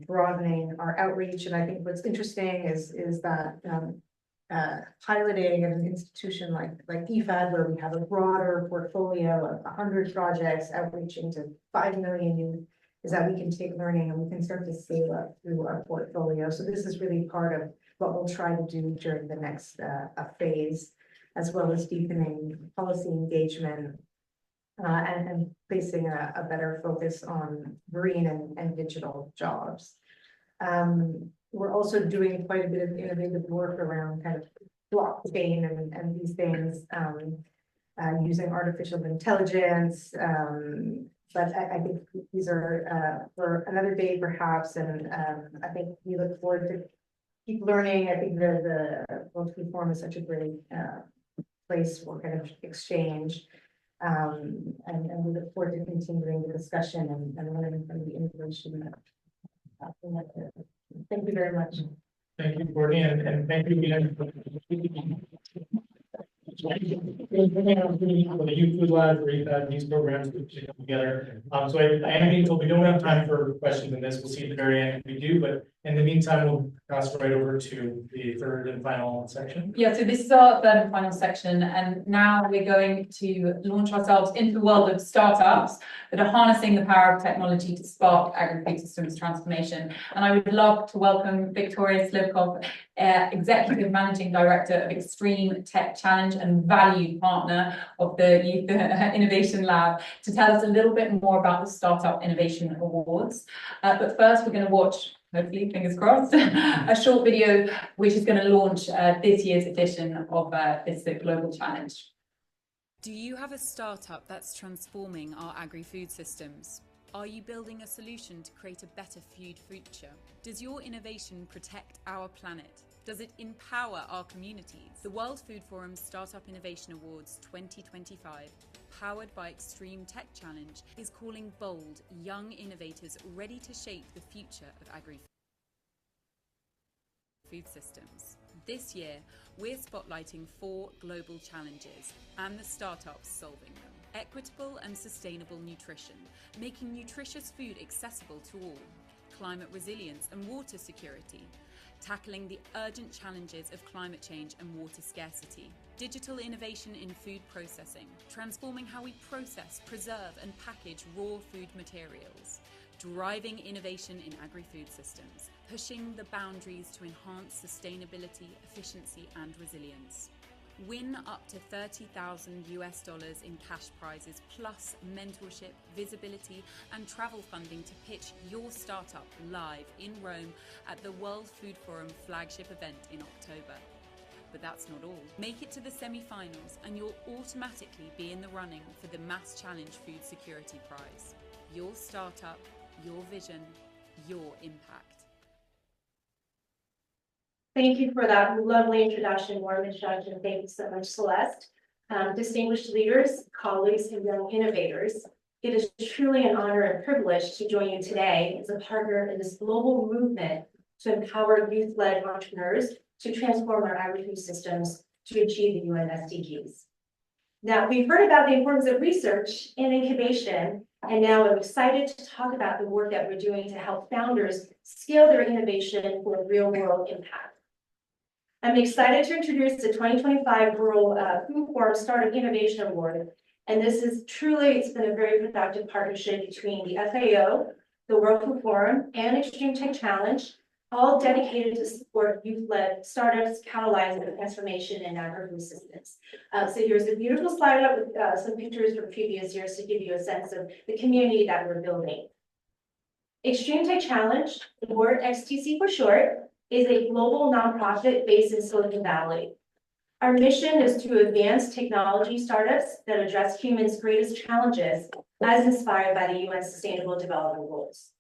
broadening our outreach. And I think what's interesting is that piloting at an institution like EFAD, where we have a broader portfolio of 100 projects outreaching to 5 million youth, is that we can take learning and we can start to scale up through our portfolio. So this is really part of what we'll try to do during the next phase, as well as deepening policy engagement and placing a better focus on green and digital jobs. We're also doing quite a bit of innovative work around kind of blockchain and these things, using artificial intelligence. But I think these are for another day perhaps, and I think we look forward to keep learning. I think the Multi-stakeholder Forum is such a great place for kind of exchange. And we look forward to continuing the discussion and learning from the innovation. Thank you very much. Thank you, Courtney, and thank you again for the Youth Food Lab, for these programs to come together. So I am being told we don't have time for questions in this. We'll see at the very end if we do, but in the meantime, we'll pass right over to the third and final section. Yeah, so this is our third and final section, and now we're going to launch ourselves into the world of startups that are harnessing the power of technology to spark agri-food systems transformation. And I would love to welcome Victoria Slivkov, Executive Managing Director of Extreme Tech Challenge and valued partner of the Youth Innovation Lab, to tell us a little bit more about the Startup Innovation Awards. But first, we're going to watch, hopefully, fingers crossed, a short video which is going to launch this year's edition of this global challenge. Do you have a startup that's transforming our agri-food systems? Are you building a solution to create a better food future? Does your innovation protect our planet? Does it empower our communities? The World Food Forum Startup Innovation Awards 2025, powered by Extreme Tech Challenge, is calling bold, young innovators ready to shape the future of agri-food systems. This year, we're spotlighting 4 global challenges and the startups solving them. Equitable and sustainable nutrition, making nutritious food accessible to all. Climate resilience and water security, tackling the urgent challenges of climate change and water scarcity. Digital innovation in food processing, transforming how we process, preserve and package raw food materials. Driving innovation in agri-food systems, pushing the boundaries to enhance sustainability, efficiency and resilience. Win up to $30,000 in cash prizes, plus mentorship, visibility and travel funding to pitch your startup live in Rome at the World Food Forum flagship event in October. But that's not all. Make it to the semi-finals and you'll automatically be in the running for the Mass Challenge Food Security Prize. Your startup, your vision, your impact. Thank you for that lovely introduction, warm introduction. Thank you so much, Celeste. Distinguished leaders, colleagues, and young innovators, it is truly an honor and privilege to join you today as a partner in this global movement to empower youth-led entrepreneurs to transform our agri-food systems to achieve the UN SDGs. Now, we've heard about the importance of research and incubation, and now I'm excited to talk about the work that we're doing to help founders scale their innovation for real-world impact. I'm excited to introduce the 2025 World Food Forum Startup Innovation Award. And this is truly, it's been a very productive partnership between the FAO, the World Food Forum, and Extreme Tech Challenge. all dedicated to support youth-led startups, catalyzing the transformation in agrifood systems. So here's a beautiful slide up with some pictures from previous years to give you a sense of the community that we're building. Extreme Tech Challenge, or XTC for short, is a global nonprofit based in Silicon Valley. Our mission is to advance technology startups that address humans' greatest challenges, as inspired by the UN Sustainable Development Goals.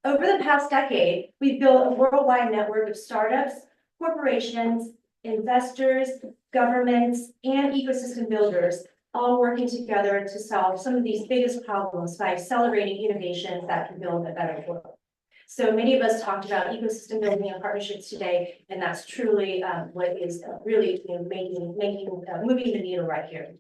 Over the past decade, we've built a worldwide network of startups, corporations, investors, governments, and ecosystem builders, all working together to solve some of these biggest problems by accelerating innovations that can build a better world. So many of us talked about ecosystem building and partnerships today, and that's truly what is really moving the needle right here.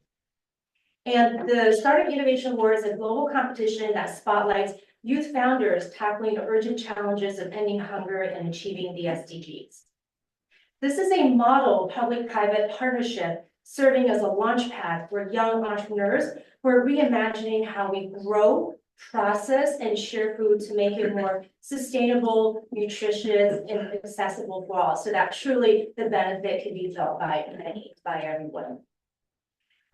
And the Startup Innovation Award is a global competition that spotlights youth founders tackling the urgent challenges of ending hunger and achieving the SDGs. This is a model public-private partnership serving as a launchpad for young entrepreneurs who are reimagining how we grow, process, and share food to make it more sustainable, nutritious, and accessible for all, so that truly the benefit can be felt by everyone.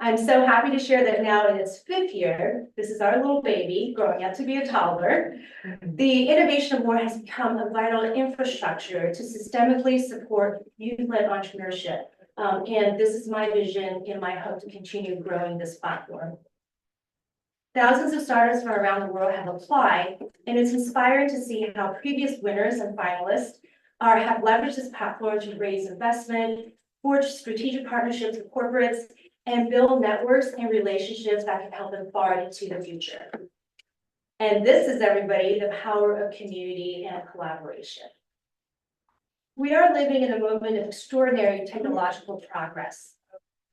I'm so happy to share that now in its 5th year, this is our little baby growing up to be a toddler. The Innovation Award has become a vital infrastructure to systemically support youth-led entrepreneurship. And this is my vision and my hope to continue growing this platform. Thousands of startups from around the world have applied, and it's inspiring to see how previous winners and finalists have leveraged this platform to raise investment, forge strategic partnerships with corporates, and build networks and relationships that can help them far into the future. And this is, everybody, the power of community and collaboration. We are living in a moment of extraordinary technological progress.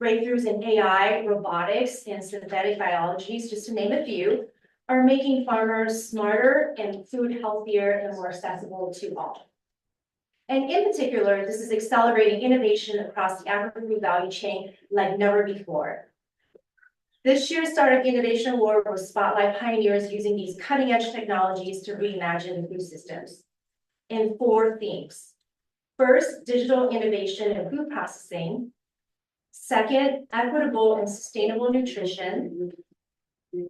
Breakthroughs in AI, robotics, and synthetic biologies, just to name a few, are making farmers smarter and food healthier and more accessible to all. And in particular, this is accelerating innovation across the agrifood value chain like never before. This year's Startup Innovation Award will spotlight pioneers using these cutting-edge technologies to reimagine food systems in 4 themes. First, digital innovation in food processing. Second, equitable and sustainable nutrition.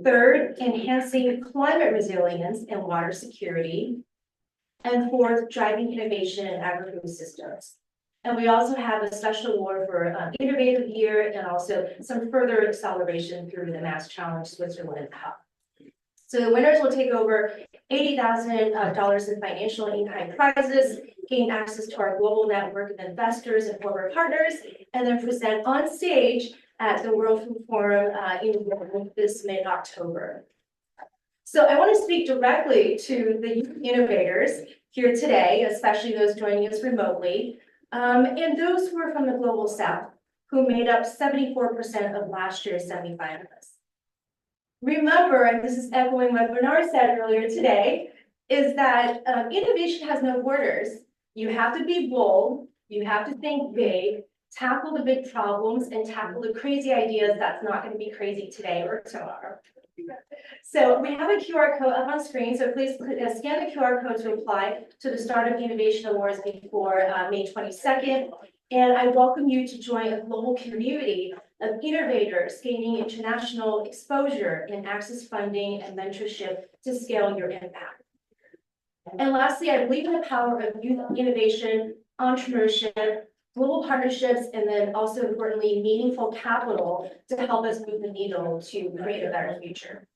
Third, enhancing climate resilience and water security. And 4th, driving innovation in agrifood systems. And we also have a special award for Innovative Year and also some further acceleration through the Mass Challenge Switzerland Hub. So the winners will take over $80,000 in financial and in-kind prizes, gain access to our global network of investors and corporate partners, and then present on stage at the World Food Forum in this mid-October. So I want to speak directly to the youth innovators here today, especially those joining us remotely, and those who are from the Global South, who made up 74% of last year's semifinalists. Remember, and this is echoing what Bernard said earlier today, is that innovation has no borders. You have to be bold, you have to think big, tackle the big problems, and tackle the crazy ideas that's not going to be crazy today or tomorrow. So we have a QR code up on screen, so please scan the QR code to apply to the Startup Innovation Awards before May 22nd. And I welcome you to join a global community of innovators gaining international exposure and access funding and mentorship to scale your impact. And lastly, I believe in the power of youth innovation, entrepreneurship, global partnerships, and then also importantly, meaningful capital to help us move the needle to create a better future.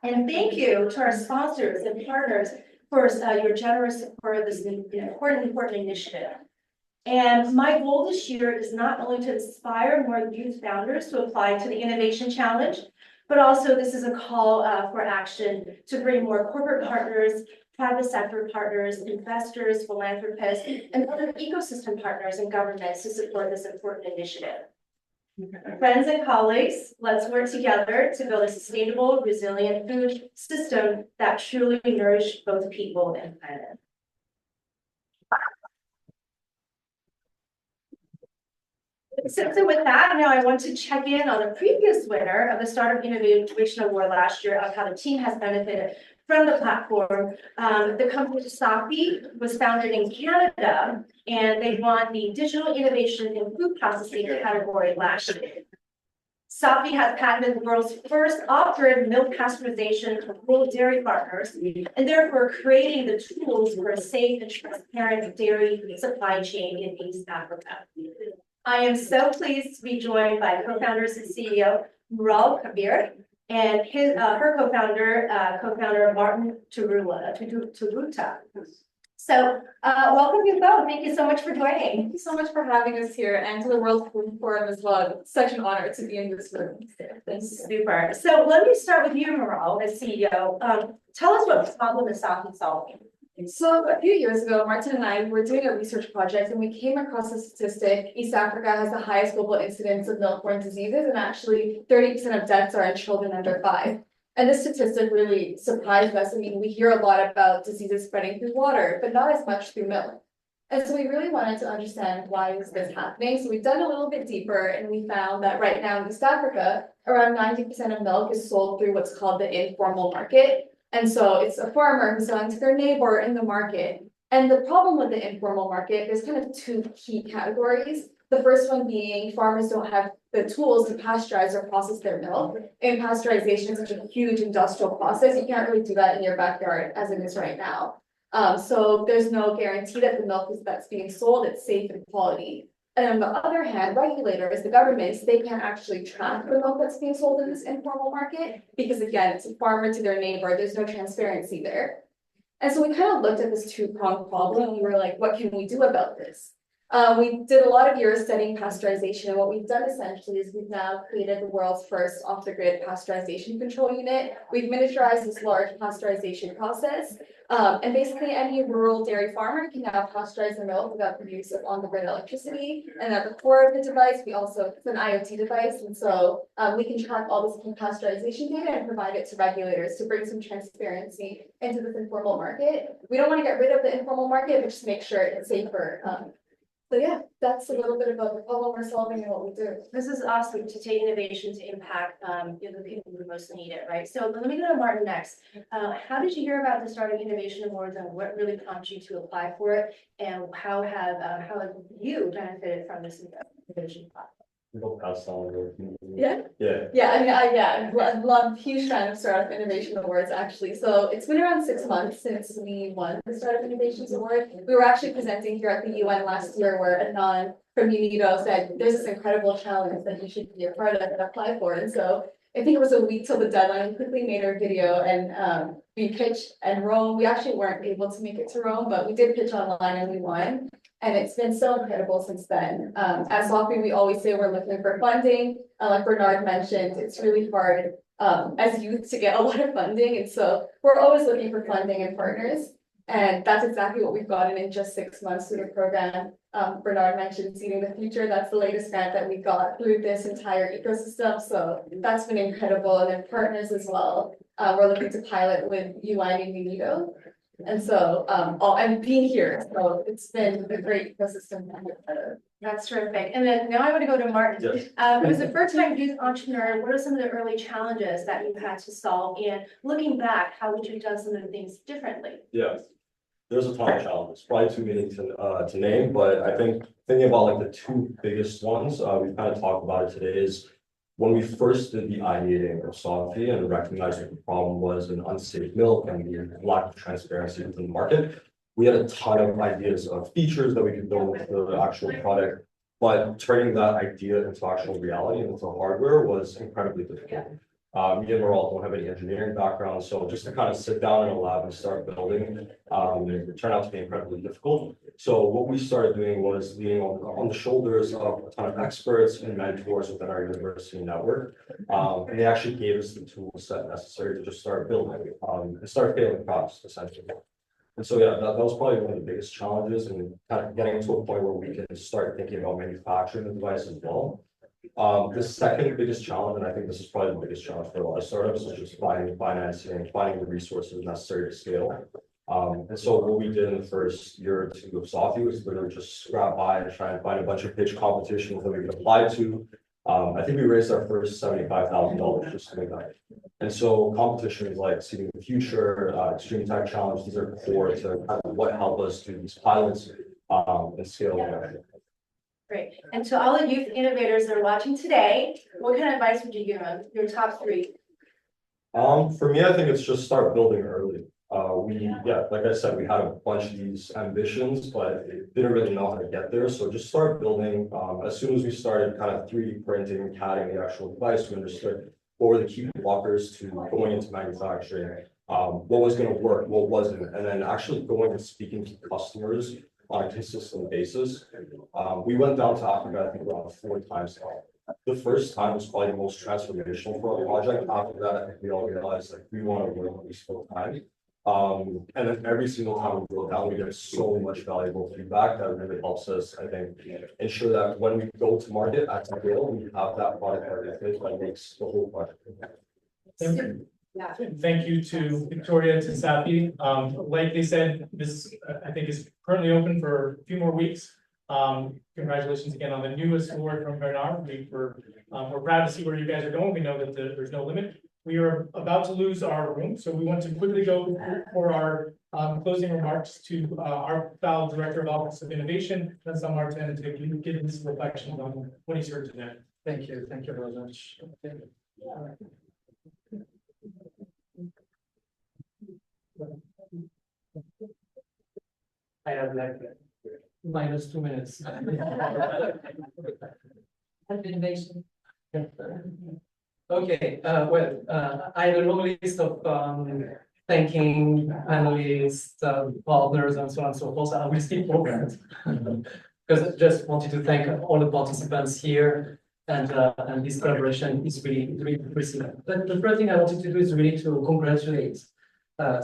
And thank you to our sponsors and partners for your generous support of this important initiative. And my goal this year is not only to inspire more youth founders to apply to the Innovation Challenge, but also this is a call for action to bring more corporate partners, private sector partners, investors, philanthropists, and other ecosystem partners and governments to support this important initiative. Friends and colleagues, let's work together to build a sustainable, resilient food system that truly nourishes both people and planet. So with that, now I want to check in on the previous winner of the Startup Innovation Award last year on how the team has benefited from the platform. The company Safi was founded in Canada, and they won the Digital Innovation in Food Processing category last year. Safi has patented the world's first off-grid milk pasteurization for rural dairy farmers, and therefore creating the tools for a safe and transparent dairy supply chain in East Africa. I am so pleased to be joined by co-founders and CEO Mural Kabir and her co-founder Martin Turuta. So welcome you both. Thank you so much for joining. Thank you so much for having us here, and to the World Food Forum as well. It's such an honor to be in this room. Thanks. Super. So let me start with you, Mural, as CEO. Tell us what problem is Safi solving. So a few years ago, Martin and I were doing a research project, and we came across a statistic. East Africa has the highest global incidence of milk-borne diseases, and actually 30% of deaths are in children under 5. And this statistic really surprised us. I mean, we hear a lot about diseases spreading through water, but not as much through milk. And so we really wanted to understand why is this happening. So we've done a little bit deeper, and we found that right now in East Africa, around 90% of milk is sold through what's called the informal market. And so it's a farmer who's selling to their neighbor in the market. And the problem with the informal market, there's kind of 2 key categories. The first one being farmers don't have the tools to pasteurize or process their milk. And pasteurization is such a huge industrial process. You can't really do that in your backyard as it is right now. So there's no guarantee that the milk that's being sold, it's safe and quality. And on the other hand, regulators, the governments, they can't actually track the milk that's being sold in this informal market because, again, it's a farmer to their neighbor. There's no transparency there. And so we kind of looked at this 2-pronged problem, and we were like, what can we do about this? We did a lot of years studying pasteurization, and what we've done essentially is we've now created the world's first off-the-grid pasteurization control unit. We've miniaturized this large pasteurization process, and basically any rural dairy farmer can now pasteurize their milk without the use of on-the-grid electricity. And at the core of the device, it's an IoT device, and so we can track all this pasteurization data and provide it to regulators to bring some transparency into this informal market. We don't want to get rid of the informal market, but just make sure it's safer. So yeah, that's a little bit about the problem we're solving and what we do. This is awesome to take innovation to impact the people who most need it, right? So let me go to Martin next. How did you hear about the Startup Innovation Awards, and what really prompted you to apply for it? And how have you benefited from this innovation platform? Yeah. I've loved huge fan of Startup Innovation Awards actually. So it's been around 6 months since we won the Startup Innovations Award. We were actually presenting here at the UN last year, where Adnan from UNIDO said there's this incredible challenge that you should be a part of and apply for. And so I think it was a week till the deadline. We quickly made our video, and we pitched in Rome. We actually weren't able to make it to Rome, but we did pitch online and we won. And it's been so incredible since then. At Safi, we always say we're looking for funding. Like Bernard mentioned, it's really hard as youth to get a lot of funding. And so we're always looking for funding and partners. And that's exactly what we've gotten in just 6 months through the program. Bernard mentioned Seeding the Future. That's the latest grant that we got through this entire ecosystem. So that's been incredible. And then partners as well. We're looking to pilot with UI and UNIDO. And so, and being here, so it's been a great ecosystem. That's terrific. And then now I want to go to Martin. Yes. As a first-time youth entrepreneur, what are some of the early challenges that you had to solve? And looking back, how would you have done some of the things differently? Yeah, there's a ton of challenges, probably too many to name, but I think thinking about like the 2 biggest ones, we've kind of talked about it today, is when we first did the ideating of Safi and recognized that the problem was an unsafe milk and the lack of transparency within the market, we had a ton of ideas of features that we could build with the actual product, but turning that idea into actual reality and into hardware was incredibly difficult. Me and Mural don't have any engineering background, so just to kind of sit down in a lab and start building, it turned out to be incredibly difficult. So what we started doing was leaning on the shoulders of a ton of experts and mentors within our university network. And they actually gave us the tool set necessary to just start building and start failing fast, essentially. And so, yeah, that was probably one of the biggest challenges, and kind of getting to a point where we can start thinking about manufacturing the device as well. The second biggest challenge, and I think this is probably the biggest challenge for a lot of startups, is just finding financing, finding the resources necessary to scale. And so what we did in the first year or 2 of Safi was literally just scrap by and try and find a bunch of pitch competitions that we could apply to. I think we raised our first $75,000 just doing that. And so competition is like seeing the future, extreme tech challenge, these are core to kind of what help us do these pilots and scale them. Great. And to all the youth innovators that are watching today, what kind of advice would you give them? Your top three? For me, I think it's just start building early. Like I said, we had a bunch of these ambitions, but didn't really know how to get there. So just start building. As soon as we started kind of 3D printing and CADing the actual device, we understood what were the key blockers to going into manufacturing, what was going to work, what wasn't, and then actually going and speaking to customers on a consistent basis. We went down to Africa, I think, around 4 times now. The first time was probably the most transformational for our project. After that, I think we all realized like we want to work on these full time. And then every single time we go down, we get so much valuable feedback that really helps us, I think, ensure that when we go to market at scale, we have that product market fit that makes the whole project. Thank you to Victoria, to Safi. Like they said, this I think is currently open for a few more weeks. Congratulations again on the newest award from Bernard. We're proud to see where you guys are going. We know that there's no limit. We are about to lose our room, so we want to quickly go for our closing remarks to our FAL Director of Office of Innovation, Vincent Martin, to give his reflections on what he's heard today. Thank you very much. I have like -2 minutes. Innovation. Okay, I have a long list of thanking panelists, partners, and so on and so forth. I will skip over it because I just wanted to thank all the participants here, and this collaboration is really impressive. But the first thing I wanted to do is really to congratulate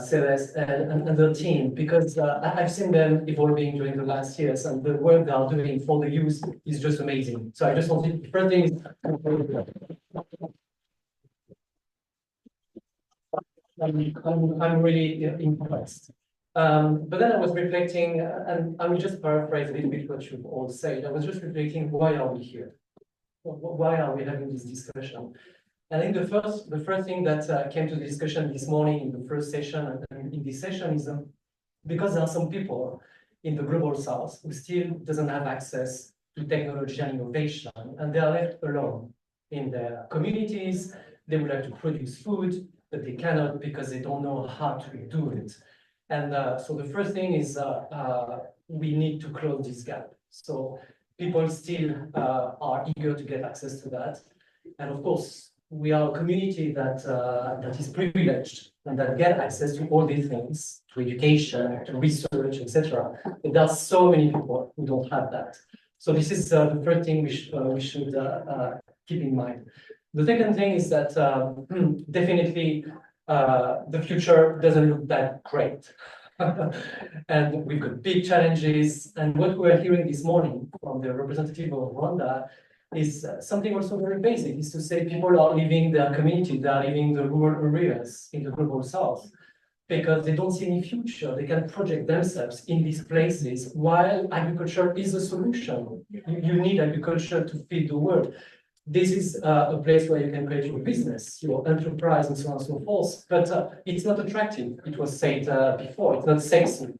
Celeste and the team, because I've seen them evolving during the last years, and the work they are doing for the youth is just amazing. So I just wanted, the first thing is I'm really impressed. But then I was reflecting, and I will just paraphrase a little bit what you've all said. I was just reflecting, why are we here? Why are we having this discussion? I think the first thing that came to the discussion this morning in the first session and in this session is because there are some people in the global south who still doesn't have access to technology and innovation, and they are left alone in their communities. They would like to produce food, but they cannot because they don't know how to do it. And so the first thing is we need to close this gap. So people still are eager to get access to that. And of course, we are a community that is privileged and that get access to all these things, to education, to research, etc. But there are so many people who don't have that. So this is the first thing we should keep in mind. The second thing is that definitely the future doesn't look that great. And we've got big challenges. And what we're hearing this morning from the representative of Rwanda is something also very basic, is to say people are leaving their community, they are leaving the rural areas in the global south because they don't see any future. They can project themselves in these places while agriculture is a solution. You need agriculture to feed the world. This is a place where you can create your business, your enterprise, and so on and so forth, but it's not attractive. It was said before, it's not sexy.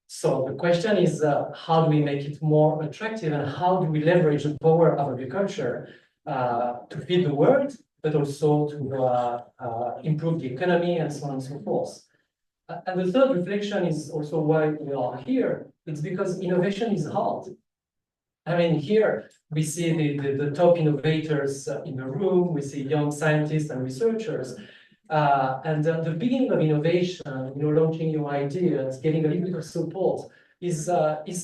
So the question is, how do we make it more attractive, and how do we leverage the power of agriculture to feed the world, but also to improve the economy, and so on and so forth. And the third reflection is also why we are here. It's because innovation is hard. I mean, here we see the top innovators in the room, we see young scientists and researchers. And the beginning of innovation, launching new ideas, getting a little bit of support is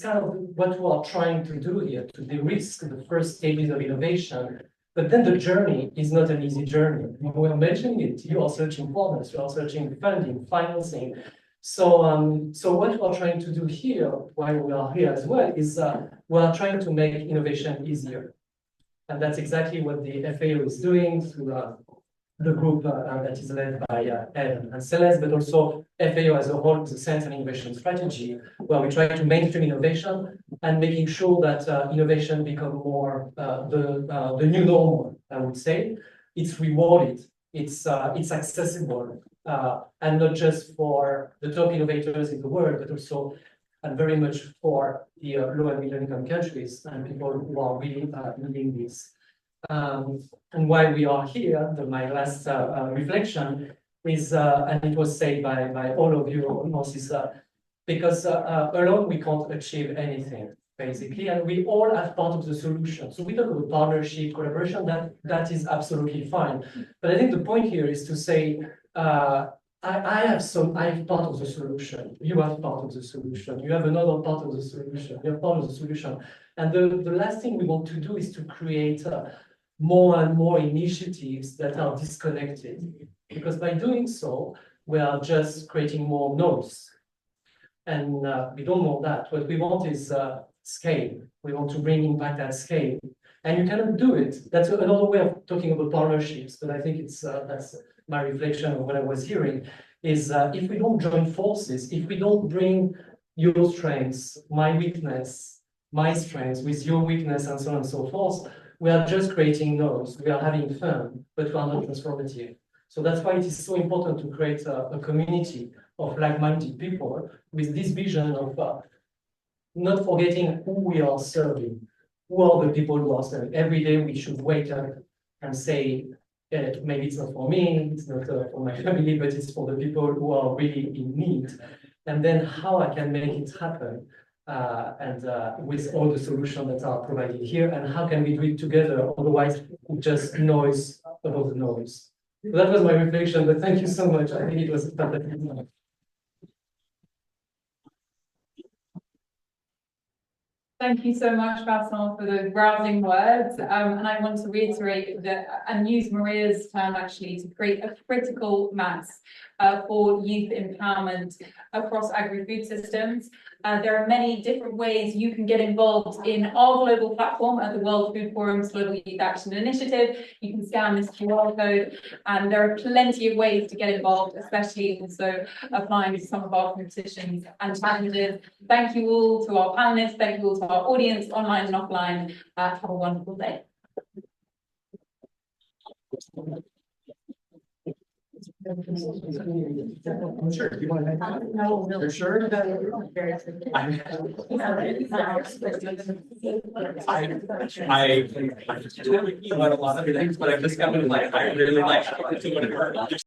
kind of what we are trying to do here, to de-risk the first stages of innovation. But then the journey is not an easy journey. We are mentioning it, you are searching partners, you are searching funding, financing. So what we are trying to do here, while we are here as well, is we are trying to make innovation easier. And that's exactly what the FAO is doing through the group that is led by Ellen and Celeste, but also FAO as a whole, the Science and Innovation Strategy, where we try to mainstream innovation and making sure that innovation become more the new normal, I would say. It's rewarded, it's accessible, and not just for the top innovators in the world, but also and very much for the low and middle income countries and people who are really needing this. And why we are here, my last reflection is, and it was said by all of you almost, is because alone we can't achieve anything, basically, and we all have part of the solution. So we talk about partnership, collaboration, that is absolutely fine. But I think the point here is to say, I have part of the solution. You have part of the solution. You have another part of the solution. You have part of the solution. And the last thing we want to do is to create more and more initiatives that are disconnected. Because by doing so, we are just creating more nodes. And we don't want that. What we want is scale. We want to bring impact at scale. And you cannot do it. That's another way of talking about partnerships, but I think it's that's my reflection of what I was hearing, is if we don't join forces, if we don't bring your strengths, my weakness, my strengths with your weakness and so on and so forth, we are just creating nodes. We are having fun, but we are not transformative. So that's why it is so important to create a community of like-minded people with this vision of not forgetting who we are serving, who are the people who are serving. Every day we should wake up and say, maybe it's not for me, it's not for my family, but it's for the people who are really in need. And then how I can make it happen, and with all the solutions that are provided here, and how can we do it together? Otherwise, just noise above the noise. So that was my reflection, but thank you so much. I think it was fantastic. Thank you so much, Vincent, for the rousing words. And I want to reiterate that and use Maria's term actually to create a critical mass for youth empowerment across agri-food systems. There are many different ways you can get involved in our global platform at the World Food Forum's Global Youth Action Initiative. You can scan this QR code, and there are plenty of ways to get involved, especially also applying to some of our competitions and challenges. Thank you all to our panelists, thank you all to our audience, online and offline. Have a wonderful day. I'm sure. You want to No, You're sure? I totally about a lot of things, but I've discovered like I really like